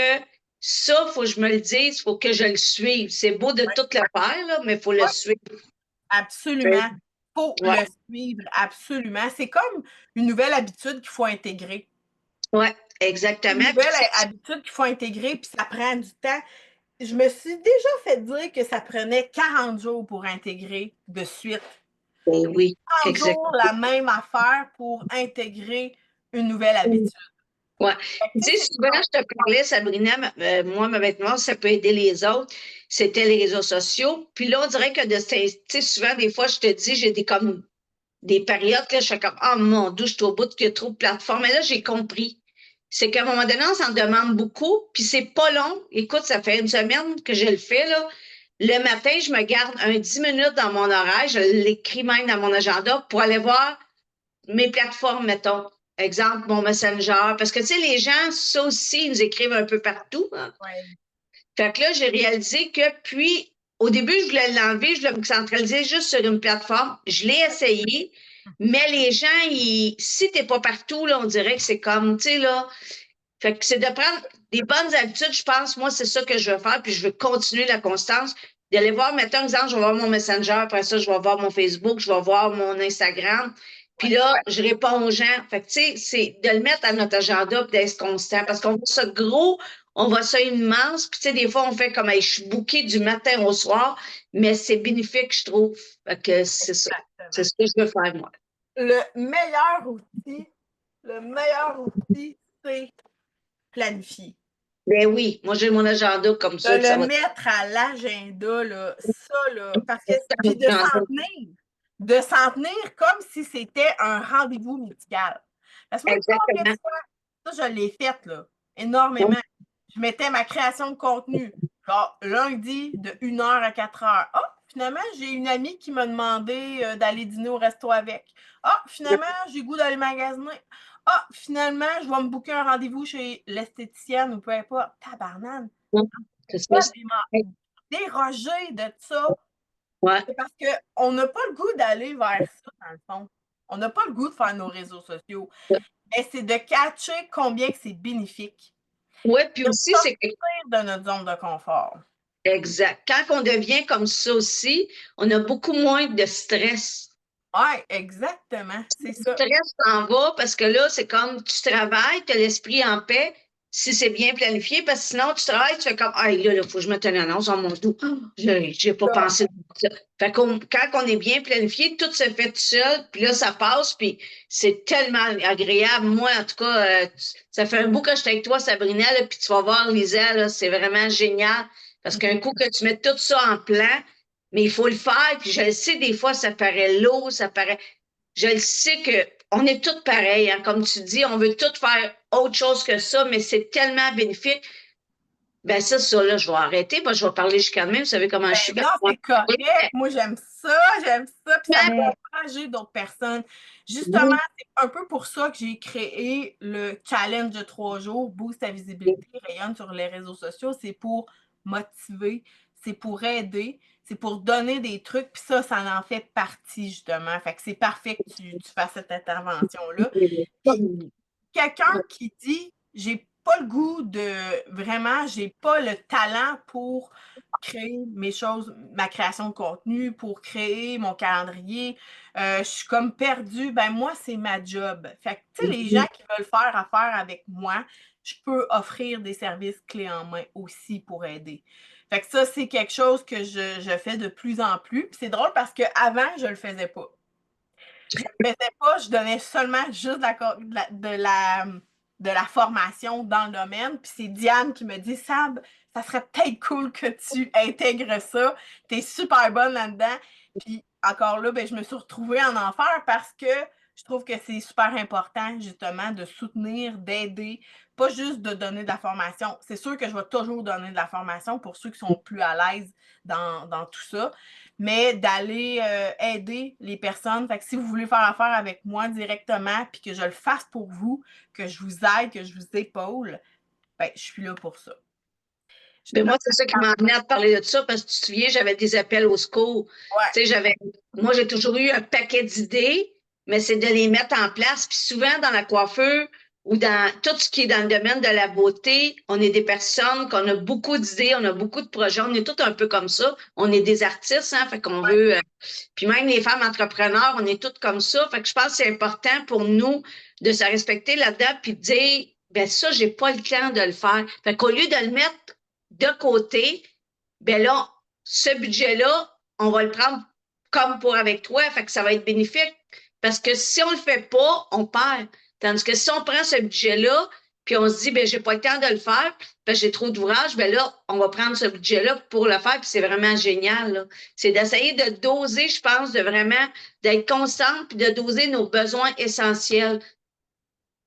ça, il faut que je me le dise, il faut que je le suive. C'est beau de tout le faire, là, mais il faut le Ouais, suivre. absolument. Il faut Ouais, le suivre, absolument. C'est comme une nouvelle habitude qu'il faut intégrer. ouais, Une exactement. Puis, nouvelle habitude qu'il faut intégrer, puis ça prend du temps. Je me suis déjà fait dire que ça prenait 40 jours pour intégrer de suite. oui, 30 jours, exactement. la même affaire pour intégrer une nouvelle habitude. Ouais. Fait que, Tu sais, souvent, je te parlais, Sabrina, moi, ma vêtement, ça peut aider les autres. C'était les réseaux sociaux. Puis là, on dirait que tu sais, souvent, des fois, je te dis, j'ai comme des périodes que je suis comme, oh mon Dieu, je suis au bout qu'il y a trop de plateformes. Mais là, j'ai compris. C'est qu'à un moment donné, on s'en demande beaucoup, puis c'est pas long. Écoute, ça fait une semaine que je le fais, là. Le matin, je me garde 10 minutes dans mon horaire, je l'écris même dans mon agenda pour aller voir mes plateformes, mettons. Exemple, mon Messenger. Parce que, tu sais, les gens, ça aussi, ils nous écrivent un peu partout. Hein. ouais. Fait que là, j'ai réalisé que, puis, au début, je voulais l'enlever, je voulais me centraliser juste sur une plateforme. Je l'ai essayé, mais les gens, si t'es pas partout, là, on dirait que c'est comme, tu sais, là. Fait que c'est de prendre des bonnes habitudes, je pense. Moi, c'est ça que je veux faire, puis je veux continuer la constance. D'aller voir, mettons, exemple, je vais voir mon Messenger, après ça, je vais voir mon Facebook, je vais voir mon Instagram. Puis là, je réponds aux gens. Fait que, tu sais, c'est de le mettre à notre agenda puis d'être constant. Parce qu'on voit ça gros, on voit ça immense. Puis, tu sais, des fois, on fait comme, hey, je suis bookée du matin au soir, mais c'est bénéfique, je trouve. Fait que c'est ça. C'est Exactement. ce que je veux faire, moi. Le meilleur outil, c'est planifier. Ben oui, moi, j'ai mon agenda comme De ça, puis ça le va mettre à l'agenda, là, ça, là, parce que, être puis agenda. de s'en tenir comme si c'était un rendez-vous médical. Parce que moi, combien de Exactement. fois, ça, je l'ai fait, là, énormément. Je mettais ma création de contenu, genre, lundi, de 1h à 4h. Ah, finalement, j'ai une amie qui m'a demandé d'aller dîner au resto avec. Ah, finalement, j'ai le goût d'aller magasiner. Ah, finalement, je vais me booker un rendez-vous chez l'esthéticienne ou peu importe. Tabarnane. C'est ça. Pourquoi déroger de ça? Ouais. C'est parce qu'on n'a pas le goût d'aller vers ça, dans le fond. On n'a pas le goût de faire nos réseaux sociaux. Mais c'est de catcher combien que c'est bénéfique. Ouais, puis De aussi, c'est que, sortir de notre zone de confort. exact. Quand on devient comme ça aussi, on a beaucoup moins de stress. Oui, exactement. C'est Le ça. stress s'en va parce que là, c'est comme tu travailles, tu as l'esprit en paix si c'est bien planifié, parce que sinon, tu travailles, tu fais comme, ah, là, il faut que je mette une annonce dans mon dos. J'ai pas pensé à ça. Fait qu'on, quand on est bien planifié, tout se fait tout seul, puis là, ça passe, puis c'est tellement agréable. Moi, en tout cas, ça fait un bout que je suis avec toi, Sabrina, là, puis tu vas voir, Lisa, là, c'est vraiment génial, parce qu'un coup que tu mets tout ça en plan, mais il faut le faire, puis je le sais, des fois, ça paraît lourd, ça paraît je le sais que on est tous pareils, hein, comme tu dis, on veut tous faire autre chose que ça, mais c'est tellement bénéfique. Ben ça, là, je vais arrêter, parce que je vais parler jusqu'à demain. Vous savez comment je suis. Non, c'est correct. Moi, j'aime ça, puis ça peut Mais encourager d'autres personnes. Justement, c'est un peu pour ça que j'ai créé le challenge de 3 jours, Boost ta visibilité, rayonne sur les réseaux sociaux. C'est pour motiver, c'est pour aider, c'est pour donner des trucs, puis ça en fait partie, justement. Fait que c'est parfait que tu fasses cette intervention-là. Puis, quelqu'un qui dit, j'ai pas le goût de, vraiment, j'ai pas le talent pour créer mes choses, ma création de contenu, pour créer mon calendrier, je suis comme perdue, ben moi, c'est ma job. Fait que, tu sais, les gens qui veulent faire affaire avec moi, je peux offrir des services clés en main aussi pour aider. Fait que ça, c'est quelque chose que je fais de plus en plus. Puis c'est drôle parce qu'avant, je le faisais pas. Je ne faisais pas, je donnais seulement juste de la formation dans le domaine. Puis c'est Diane qui me dit, Sab, ça serait peut-être cool que tu intègres ça. Tu es super bonne là-dedans. Puis encore là, ben, je me suis retrouvée en enfer parce que je trouve que c'est super important, justement, de soutenir, d'aider, pas juste de donner de la formation. C'est sûr que je vais toujours donner de la formation pour ceux qui sont plus à l'aise dans tout ça, mais d'aller aider les personnes. Fait que si vous voulez faire affaire avec moi directement, puis que je le fasse pour vous, que je vous aide, que je vous épaule, ben, je suis là pour ça. Mais moi, c'est ça qui m'a amené à te parler de ça, parce que tu te souviens, j'avais des appels au secours. Ouais. Tu sais, moi, j'ai toujours eu un paquet d'idées, mais c'est de les mettre en place. Puis souvent, dans la coiffure ou dans tout ce qui est dans le domaine de la beauté, on est des personnes qu'on a beaucoup d'idées, on a beaucoup de projets, on est tous un peu comme ça. On est des artistes, hein, fait qu'on veut. Puis même les femmes entrepreneurs, on est toutes comme ça. Fait que je pense que c'est important pour nous de se respecter là-dedans, puis de dire, ben ça, j'ai pas le temps de le faire. Fait qu'au lieu de le mettre de côté, ben là, ce budget-là, on va le prendre comme pour avec toi, fait que ça va être bénéfique. Parce que si on le fait pas, on perd. Tandis que si on prend ce budget-là, puis on se dit, ben j'ai pas le temps de le faire, parce que j'ai trop d'ouvrages, ben là, on va prendre ce budget-là pour le faire, puis c'est vraiment génial, là. C'est d'essayer de doser, je pense, de vraiment d'être constante, puis de doser nos besoins essentiels.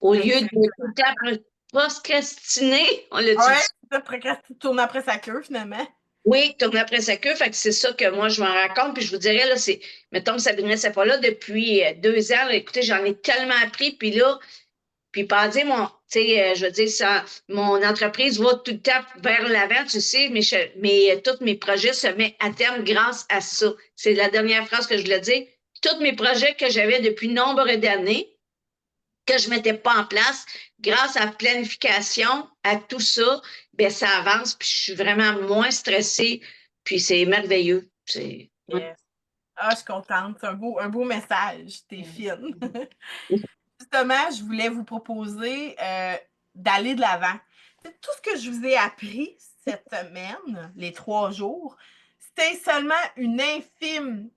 Au lieu de tout le temps procrastiner, on l'a dit. Ouais, tourne après sa queue, finalement. Oui, tourner après sa queue. Fait que c'est ça que moi, je m'en raconte. Puis je vous dirais, là, c'est, mettons, Sabrina, c'est pas là depuis 2 ans. Là, écoutez, j'en ai tellement appris. Puis là, puis pas dire, tu sais, je veux dire, ça, mon entreprise va tout le temps vers l'avant, tu sais, mais tous mes projets se mettent à terme grâce à ça. C'est la dernière phrase que je voulais dire. Tous mes projets que j'avais depuis nombre d'années, que je ne mettais pas en place, grâce à la planification, à tout ça, ben ça avance, puis je suis vraiment moins stressée, puis c'est merveilleux. Yes. Ah, je suis contente. C'est un beau message. T'es fine. Justement, je voulais vous proposer d'aller de l'avant. Tout ce que je vous ai appris cette semaine, les 3 jours, c'était seulement infime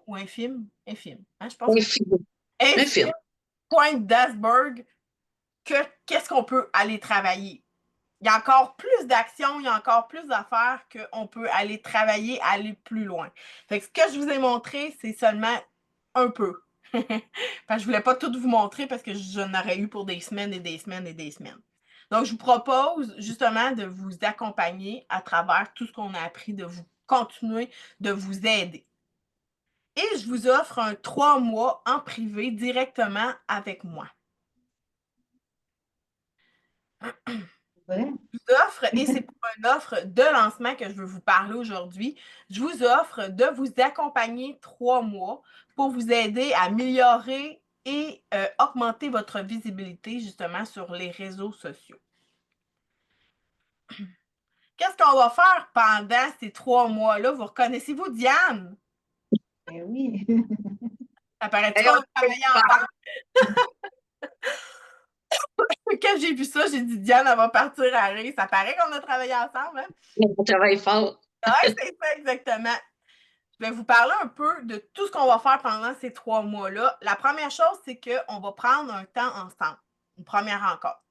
ou infime? Infime, hein, je pense que Un film. infime pointe d'iceberg que qu'est-ce qu'on peut aller travailler. Il y a encore plus d'actions, il y a encore plus d'affaires qu'on peut aller travailler, aller plus loin. Fait que ce que je vous ai montré, c'est seulement un peu. Parce que je ne voulais pas tout vous montrer parce que je n'aurais eu pour des semaines et des semaines et des semaines. Donc, je vous propose justement de vous accompagner à travers tout ce qu'on a appris, de vous continuer, de vous aider. Et je vous offre un 3 mois en privé directement avec moi. ouais. Je vous offre, et c'est pour une offre de lancement que je veux vous parler aujourd'hui, je vous offre de vous accompagner 3 mois pour vous aider à améliorer et augmenter votre visibilité justement sur les réseaux sociaux. Qu'est-ce qu'on va faire pendant ces 3 mois-là? Vous reconnaissez-vous Diane? Ben oui. Ça paraît-tu qu'on a travaillé ensemble? Quand j'ai vu ça, j'ai dit Diane, elle va partir à rire. Ça paraît qu'on a travaillé ensemble, hein? On travaille fort. Oui, c'est ça, exactement. Je vais vous parler un peu de tout ce qu'on va faire pendant ces 3 mois-là. La première chose, c'est qu'on va prendre un temps ensemble, une première rencontre.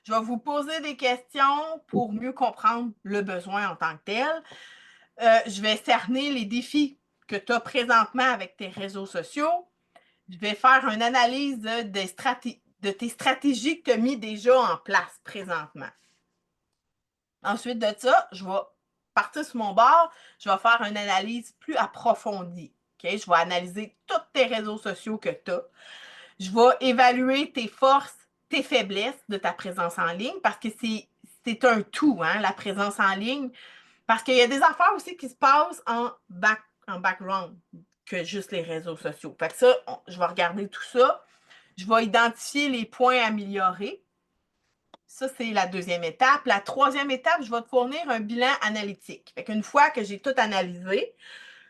Je vais vous poser des questions pour mieux comprendre le besoin en tant que tel. Je vais cerner les défis que tu as présentement avec tes réseaux sociaux. Je vais faire une analyse de tes stratégies que tu as mis déjà en place présentement. Ensuite de ça, je vais partir sur mon bord, je vais faire une analyse plus approfondie. Okay? Je vais analyser tous tes réseaux sociaux que tu as. Je vais évaluer tes forces, tes faiblesses de ta présence en ligne parce que c'est un tout, hein, la présence en ligne. Parce qu'il y a des affaires aussi qui se passent en background que juste les réseaux sociaux. Fait que ça, je vais regarder tout ça. Je vais identifier les points à améliorer. Ça, c'est la deuxième étape. La troisième étape, je vais te fournir un bilan analytique. Fait qu'une fois que j'ai tout analysé,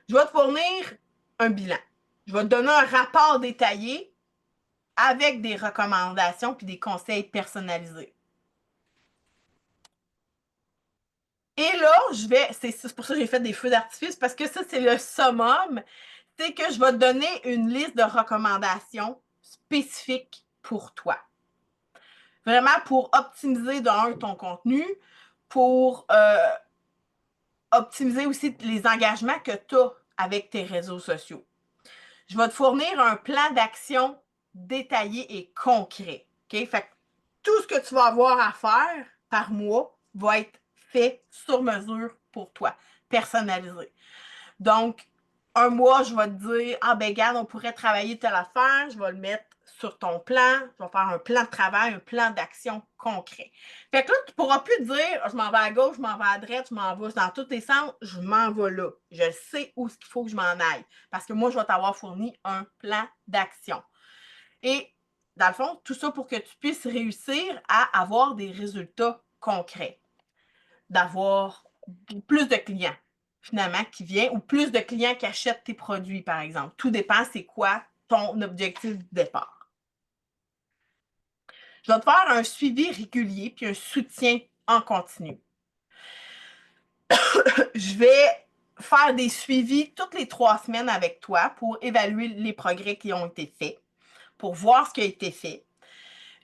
je vais te fournir un bilan. Je vais te donner un rapport détaillé avec des recommandations puis des conseils personnalisés. Et là, c'est pour ça que j'ai fait des feux d'artifice, parce que ça, c'est le summum. C'est que je vais te donner une liste de recommandations spécifiques pour toi. Vraiment pour optimiser ton contenu, pour optimiser aussi les engagements que tu as avec tes réseaux sociaux. Je vais te fournir un plan d'action détaillé et concret. Okay? Fait que tout ce que tu vas avoir à faire par mois va être fait sur mesure pour toi, personnalisé. Donc, un mois, je vais te dire, ah ben regarde, on pourrait travailler telle affaire, je vais le mettre sur ton plan, je vais faire un plan de travail, un plan d'action concret. Fait que là, tu ne pourras plus dire, je m'en vais à gauche, je m'en vais à droite, je m'en vais dans tous les sens, je m'en vais là. Je sais où il faut que je m'en aille. Parce que moi, je vais t'avoir fourni un plan d'action. Et dans le fond, tout ça pour que tu puisses réussir à avoir des résultats concrets. D'avoir plus de clients, finalement, qui viennent, ou plus de clients qui achètent tes produits, par exemple. Tout dépend, c'est quoi ton objectif de départ. Je vais te faire un suivi régulier puis un soutien en continu. Je vais faire des suivis toutes les 3 semaines avec toi pour évaluer les progrès qui ont été faits, pour voir ce qui a été fait.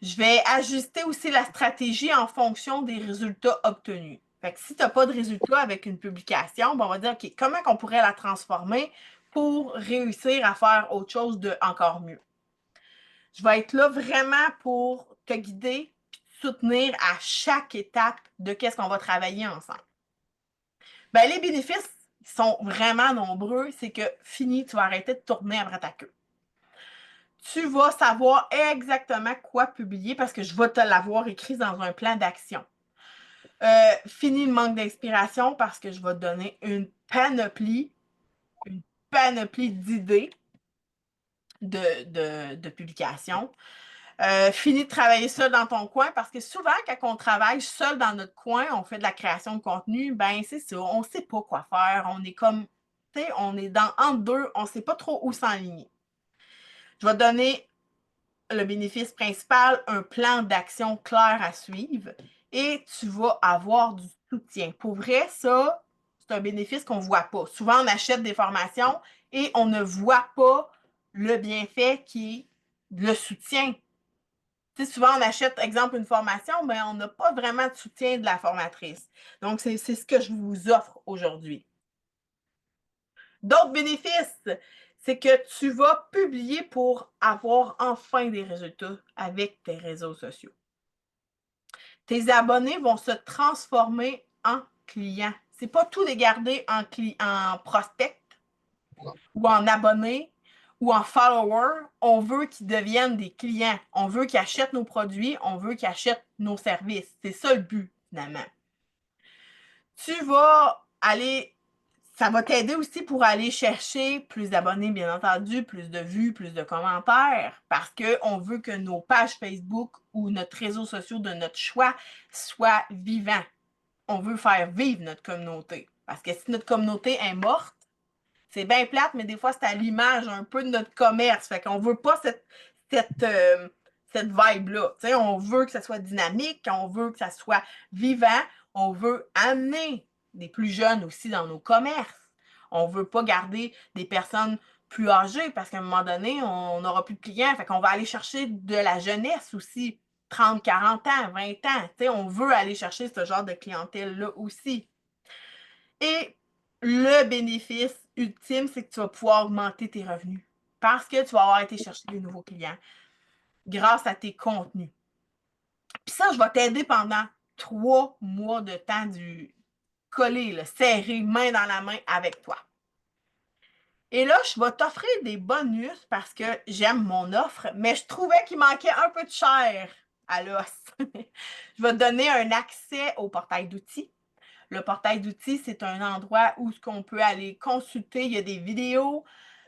Je vais ajuster aussi la stratégie en fonction des résultats obtenus. Fait que si tu n'as pas de résultat avec une publication, ben on va dire, OK, comment on pourrait la transformer pour réussir à faire autre chose de encore mieux? Je vais être là vraiment pour te guider et te soutenir à chaque étape de qu'est-ce qu'on va travailler ensemble. Ben, les bénéfices sont vraiment nombreux. C'est que fini, tu vas arrêter de tourner après ta queue. Tu vas savoir exactement quoi publier parce que je vais te l'avoir écrit dans un plan d'action. Fini le manque d'inspiration parce que je vais te donner une panoplie d'idées de publications. Fini de travailler seul dans ton coin parce que souvent, quand on travaille seul dans notre coin, on fait de la création de contenu, ben c'est ça, on ne sait pas quoi faire. On est comme, tu sais, on est entre deux, on ne sait pas trop où s'enligner. Je vais te donner le bénéfice principal, un plan d'action clair à suivre et tu vas avoir du soutien. Pour vrai, ça, c'est un bénéfice qu'on ne voit pas. Souvent, on achète des formations et on ne voit pas le bienfait qui est le soutien. Tu sais, souvent, on achète, exemple, une formation, mais on n'a pas vraiment de soutien de la formatrice. Donc, c'est ce que je vous offre aujourd'hui. D'autres bénéfices, c'est que tu vas publier pour avoir enfin des résultats avec tes réseaux sociaux. Tes abonnés vont se transformer en clients. Ce n'est pas tout les garder en prospect ou en abonnés ou en followers. On veut qu'ils deviennent des clients. On veut qu'ils achètent nos produits. On veut qu'ils achètent nos services. C'est ça le but, finalement. Tu vas aller... Ça va t'aider aussi pour aller chercher plus d'abonnés, bien entendu, plus de vues, plus de commentaires, parce qu'on veut que nos pages Facebook ou notre réseau social de notre choix soient vivants. On veut faire vivre notre communauté. Parce que si notre communauté est morte, c'est bien plate, mais des fois, c'est à l'image un peu de notre commerce. Fait qu'on ne veut pas cette vibe-là. Tu sais, on veut que ça soit dynamique, on veut que ça soit vivant, on veut amener des plus jeunes aussi dans nos commerces. On ne veut pas garder des personnes plus âgées parce qu'à un moment donné, on n'aura plus de clients. Fait qu'on va aller chercher de la jeunesse aussi, 30, 40 ans, 20 ans. Tu sais, on veut aller chercher ce genre de clientèle-là aussi. Et le bénéfice ultime, c'est que tu vas pouvoir augmenter tes revenus parce que tu vas avoir été chercher des nouveaux clients grâce à tes contenus. Puis ça, je vais t'aider pendant 3 mois de temps du collé, là, serré, main dans la main avec toi. Et là, je vais t'offrir des bonus parce que j'aime mon offre, mais je trouvais qu'il manquait un peu de chair à l'os. Je vais te donner un accès au portail d'outils. Le portail d'outils, c'est un endroit où on peut aller consulter. Il y a des vidéos,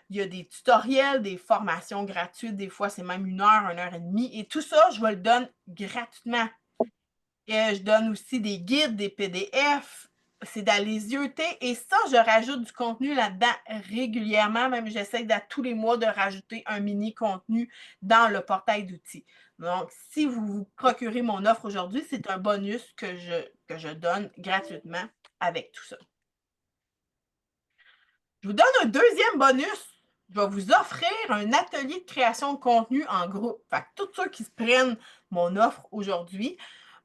il y a des tutoriels, des formations gratuites. Des fois, c'est même 1 heure et demie. Et tout ça, je le donne gratuitement. Et je donne aussi des guides, des PDF. C'est d'aller zioter. Et ça, je rajoute du contenu là-dedans régulièrement. Même j'essaie à tous les mois de rajouter un mini contenu dans le portail d'outils. Donc, si vous vous procurez mon offre aujourd'hui, c'est un bonus que je donne gratuitement avec tout ça. Je vous donne un deuxième bonus. Je vais vous offrir un atelier de création de contenu en groupe. Fait que tous ceux qui se prennent mon offre aujourd'hui,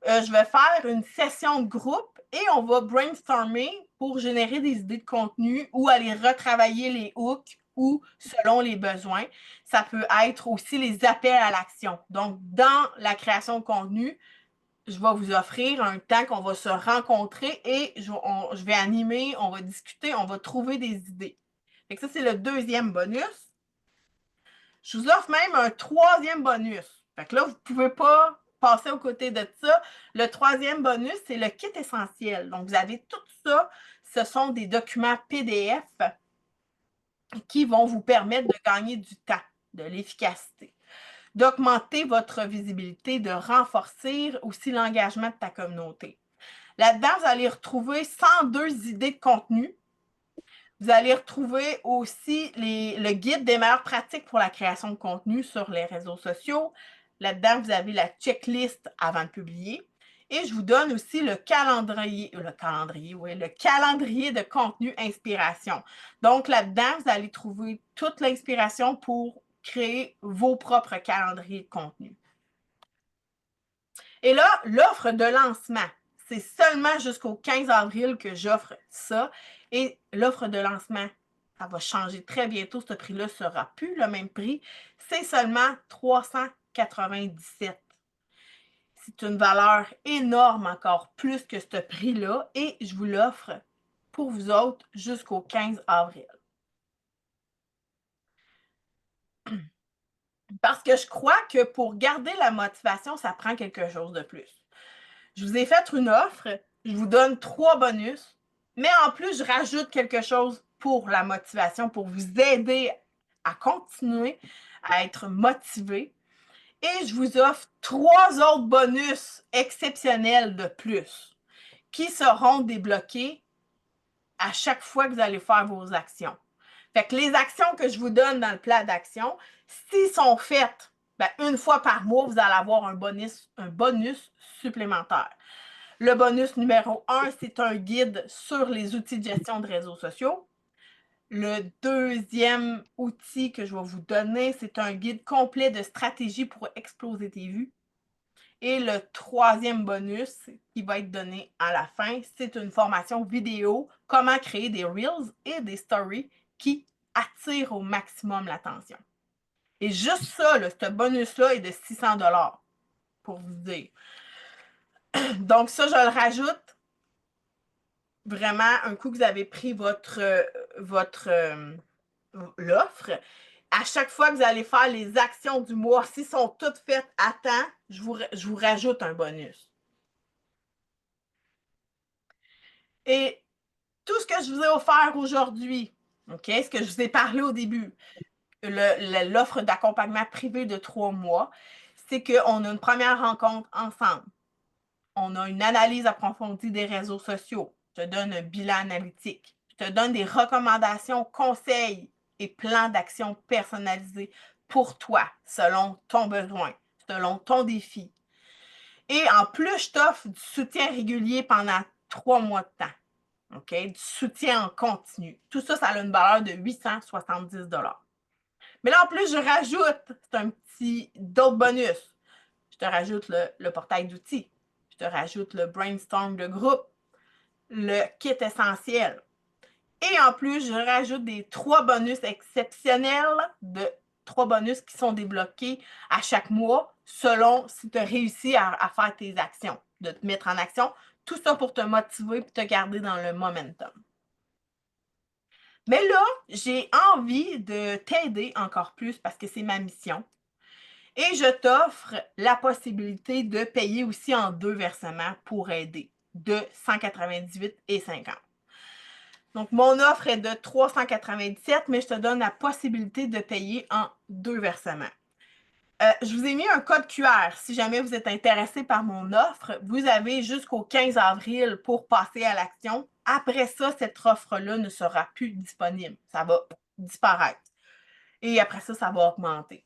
je vais faire une session de groupe et on va brainstormer pour générer des idées de contenu ou aller retravailler les hooks ou selon les besoins. Ça peut être aussi les appels à l'action. Donc, dans la création de contenu, je vais vous offrir un temps qu'on va se rencontrer et je vais animer, on va discuter, on va trouver des idées. Fait que ça, c'est le deuxième bonus. Je vous offre même un troisième bonus. Fait que là, vous ne pouvez pas passer aux côtés de ça. Le troisième bonus, c'est le kit essentiel. Donc, vous avez tout ça. Ce sont des documents PDF qui vont vous permettre de gagner du temps, de l'efficacité, d'augmenter votre visibilité, de renforcer aussi l'engagement de ta communauté. Là-dedans, vous allez retrouver 102 idées de contenu. Vous allez retrouver aussi le guide des meilleures pratiques pour la création de contenu sur les réseaux sociaux. Là-dedans, vous avez la checklist avant de publier. Et je vous donne aussi le calendrier de contenu inspiration. Donc, là-dedans, vous allez trouver toute l'inspiration pour créer vos propres calendriers de contenu. Et là, l'offre de lancement, c'est seulement jusqu'au 15 avril que j'offre ça. Et l'offre de lancement, ça va changer très bientôt. Ce prix-là ne sera plus le même prix. C'est seulement 397. C'est une valeur énorme, encore plus que ce prix-là. Et je vous l'offre pour vous autres jusqu'au 15 avril. Parce que je crois que pour garder la motivation, ça prend quelque chose de plus. Je vous ai fait une offre, je vous donne 3 bonus, mais en plus, je rajoute quelque chose pour la motivation, pour vous aider à continuer à être motivé. Et je vous offre 3 autres bonus exceptionnels de plus qui seront débloqués à chaque fois que vous allez faire vos actions. Fait que les actions que je vous donne dans le plan d'action, s'ils sont faites une fois par mois, vous allez avoir un bonus supplémentaire. Le bonus numéro 1, c'est un guide sur les outils de gestion de réseaux sociaux. Le deuxième outil que je vais vous donner, c'est un guide complet de stratégie pour exploser tes vues. Et le troisième bonus qui va être donné à la fin, c'est une formation vidéo, comment créer des Reels et des Stories qui attirent au maximum l'attention. Et juste ça, ce bonus-là est de 600 $ pour vous dire. Donc ça, je le rajoute vraiment un coup que vous avez pris l'offre. À chaque fois que vous allez faire les actions du mois, si sont toutes faites à temps, je vous rajoute un bonus. Et tout ce que je vous ai offert aujourd'hui, ce que je vous ai parlé au début, l'offre d'accompagnement privé de 3 mois, c'est qu'on a une première rencontre ensemble. On a une analyse approfondie des réseaux sociaux. Je te donne un bilan analytique. Je te donne des recommandations, conseils et plans d'action personnalisés pour toi, selon ton besoin, selon ton défi. Et en plus, je t'offre du soutien régulier pendant 3 mois de temps. Du soutien en continu. Tout ça, ça a une valeur de 870 $. Mais là, en plus, je rajoute, c'est un petit d'autres bonus. Je te rajoute le portail d'outils. Je te rajoute le brainstorm de groupe, le kit essentiel. Et en plus, je rajoute des 3 bonus exceptionnels, 3 bonus qui sont débloqués à chaque mois selon si tu as réussi à faire tes actions. de te mettre en action. Tout ça pour te motiver et te garder dans le momentum. Mais là, j'ai envie de t'aider encore plus parce que c'est ma mission. Et je t'offre la possibilité de payer aussi en 2 versements pour aider, de 198,50 $. Donc, mon offre est de 397, mais je te donne la possibilité de payer en 2 versements. Je vous ai mis un code QR. Si jamais vous êtes intéressé par mon offre, vous avez jusqu'au 15 avril pour passer à l'action. Après ça, cette offre-là ne sera plus disponible. Ça va disparaître. Et après ça, ça va augmenter.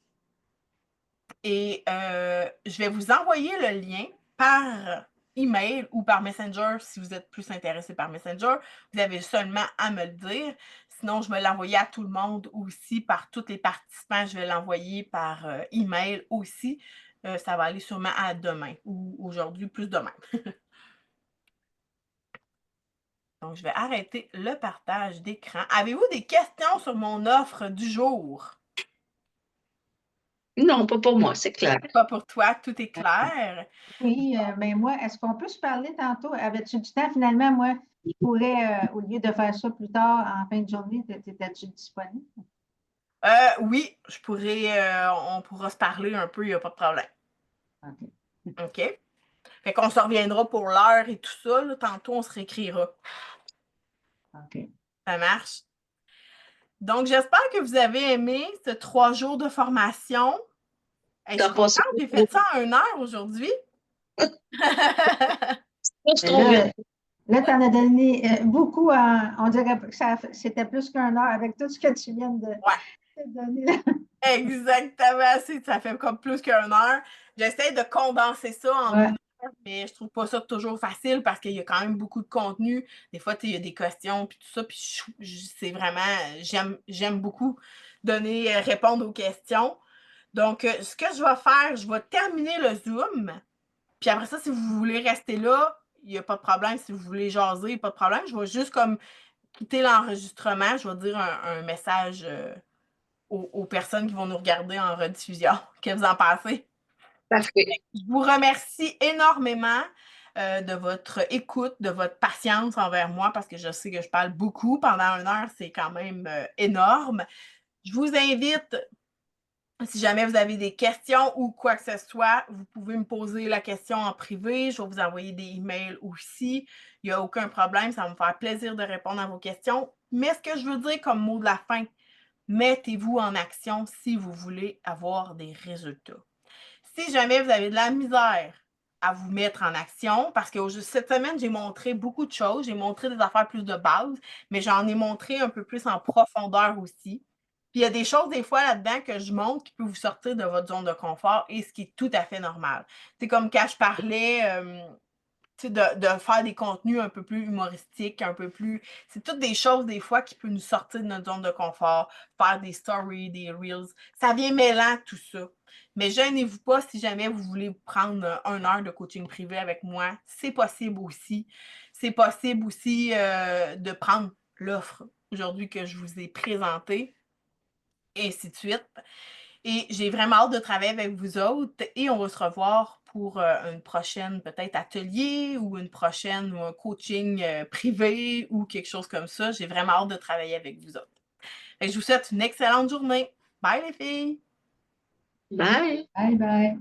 Et je vais vous envoyer le lien par email ou par Messenger si vous êtes plus intéressé par Messenger. Vous avez seulement à me le dire. Sinon, je vais l'envoyer à tout le monde aussi, par tous les participants. Je vais l'envoyer par email aussi. Ça va aller sûrement à demain ou aujourd'hui, plus demain. Donc, je vais arrêter le partage d'écran. Avez-vous des questions sur mon offre du jour? Non, pas pour moi, c'est clair. Pas pour toi, tout est clair. Oui, mais moi, est-ce qu'on peut se parler tantôt? Avais-tu du temps? Finalement, moi, je pourrais, au lieu de faire ça plus tard, en fin de journée, étais-tu disponible? Oui, je pourrais, on pourra se parler un peu, il n'y a pas de problème. OK. OK? Fait qu'on se reviendra pour l'heure et tout ça, là, tantôt on se réécrira. OK. Ça marche? Donc, j'espère que vous avez aimé ce 3 jours de formation. Hey, je suis contente, j'ai fait ça en 1 heure aujourd'hui. C'est trop vite. Là, tu en as donné beaucoup. On dirait que c'était plus qu'une heure avec tout ce que tu viens de donner. Là. Exactement, ça fait comme plus qu'1 heure. J'essaie de condenser ça en 1 heure, mais je trouve pas ça toujours facile parce qu'il y a quand même beaucoup de contenu. Des fois, il y a des questions puis tout ça, puis c'est vraiment, j'aime beaucoup donner, répondre aux questions. Donc, ce que je vais faire, je vais terminer le Zoom. Puis après ça, si vous voulez rester là, il n'y a pas de problème. Si vous voulez jaser, pas de problème. Je vais juste comme quitter l'enregistrement. Je vais dire un message aux personnes qui vont nous regarder en rediffusion. Qu'est-ce que vous en pensez? Parfait. Je vous remercie énormément de votre écoute, de votre patience envers moi, parce que je sais que je parle beaucoup pendant 1 heure. C'est quand même énorme. Je vous invite, si jamais vous avez des questions ou quoi que ce soit, vous pouvez me poser la question en privé. Je vais vous envoyer des emails aussi. Il n'y a aucun problème. Ça va me faire plaisir de répondre à vos questions. Mais ce que je veux dire comme mot de la fin, mettez-vous en action si vous voulez avoir des résultats. Si jamais vous avez de la misère à vous mettre en action, parce que cette semaine, j'ai montré beaucoup de choses. J'ai montré des affaires plus de base, mais j'en ai montré un peu plus en profondeur aussi. Puis il y a des choses, des fois, là-dedans que je montre qui peuvent vous sortir de votre zone de confort et ce qui est tout à fait normal. C'est comme quand je parlais de faire des contenus un peu plus humoristiques, un peu plus... C'est toutes des choses, des fois, qui peuvent nous sortir de notre zone de confort, faire des stories, des reels. Ça vient mêlant tout ça. Mais gênez-vous pas si jamais vous voulez prendre 1 heure de coaching privé avec moi. C'est possible aussi. C'est possible aussi de prendre l'offre aujourd'hui que je vous ai présentée, et ainsi de suite. Et j'ai vraiment hâte de travailler avec vous autres et on va se revoir pour une prochaine peut-être atelier ou une prochaine ou un coaching privé ou quelque chose comme ça. J'ai vraiment hâte de travailler avec vous autres. Et je vous souhaite une excellente journée. Bye les filles! Bye! Bye bye.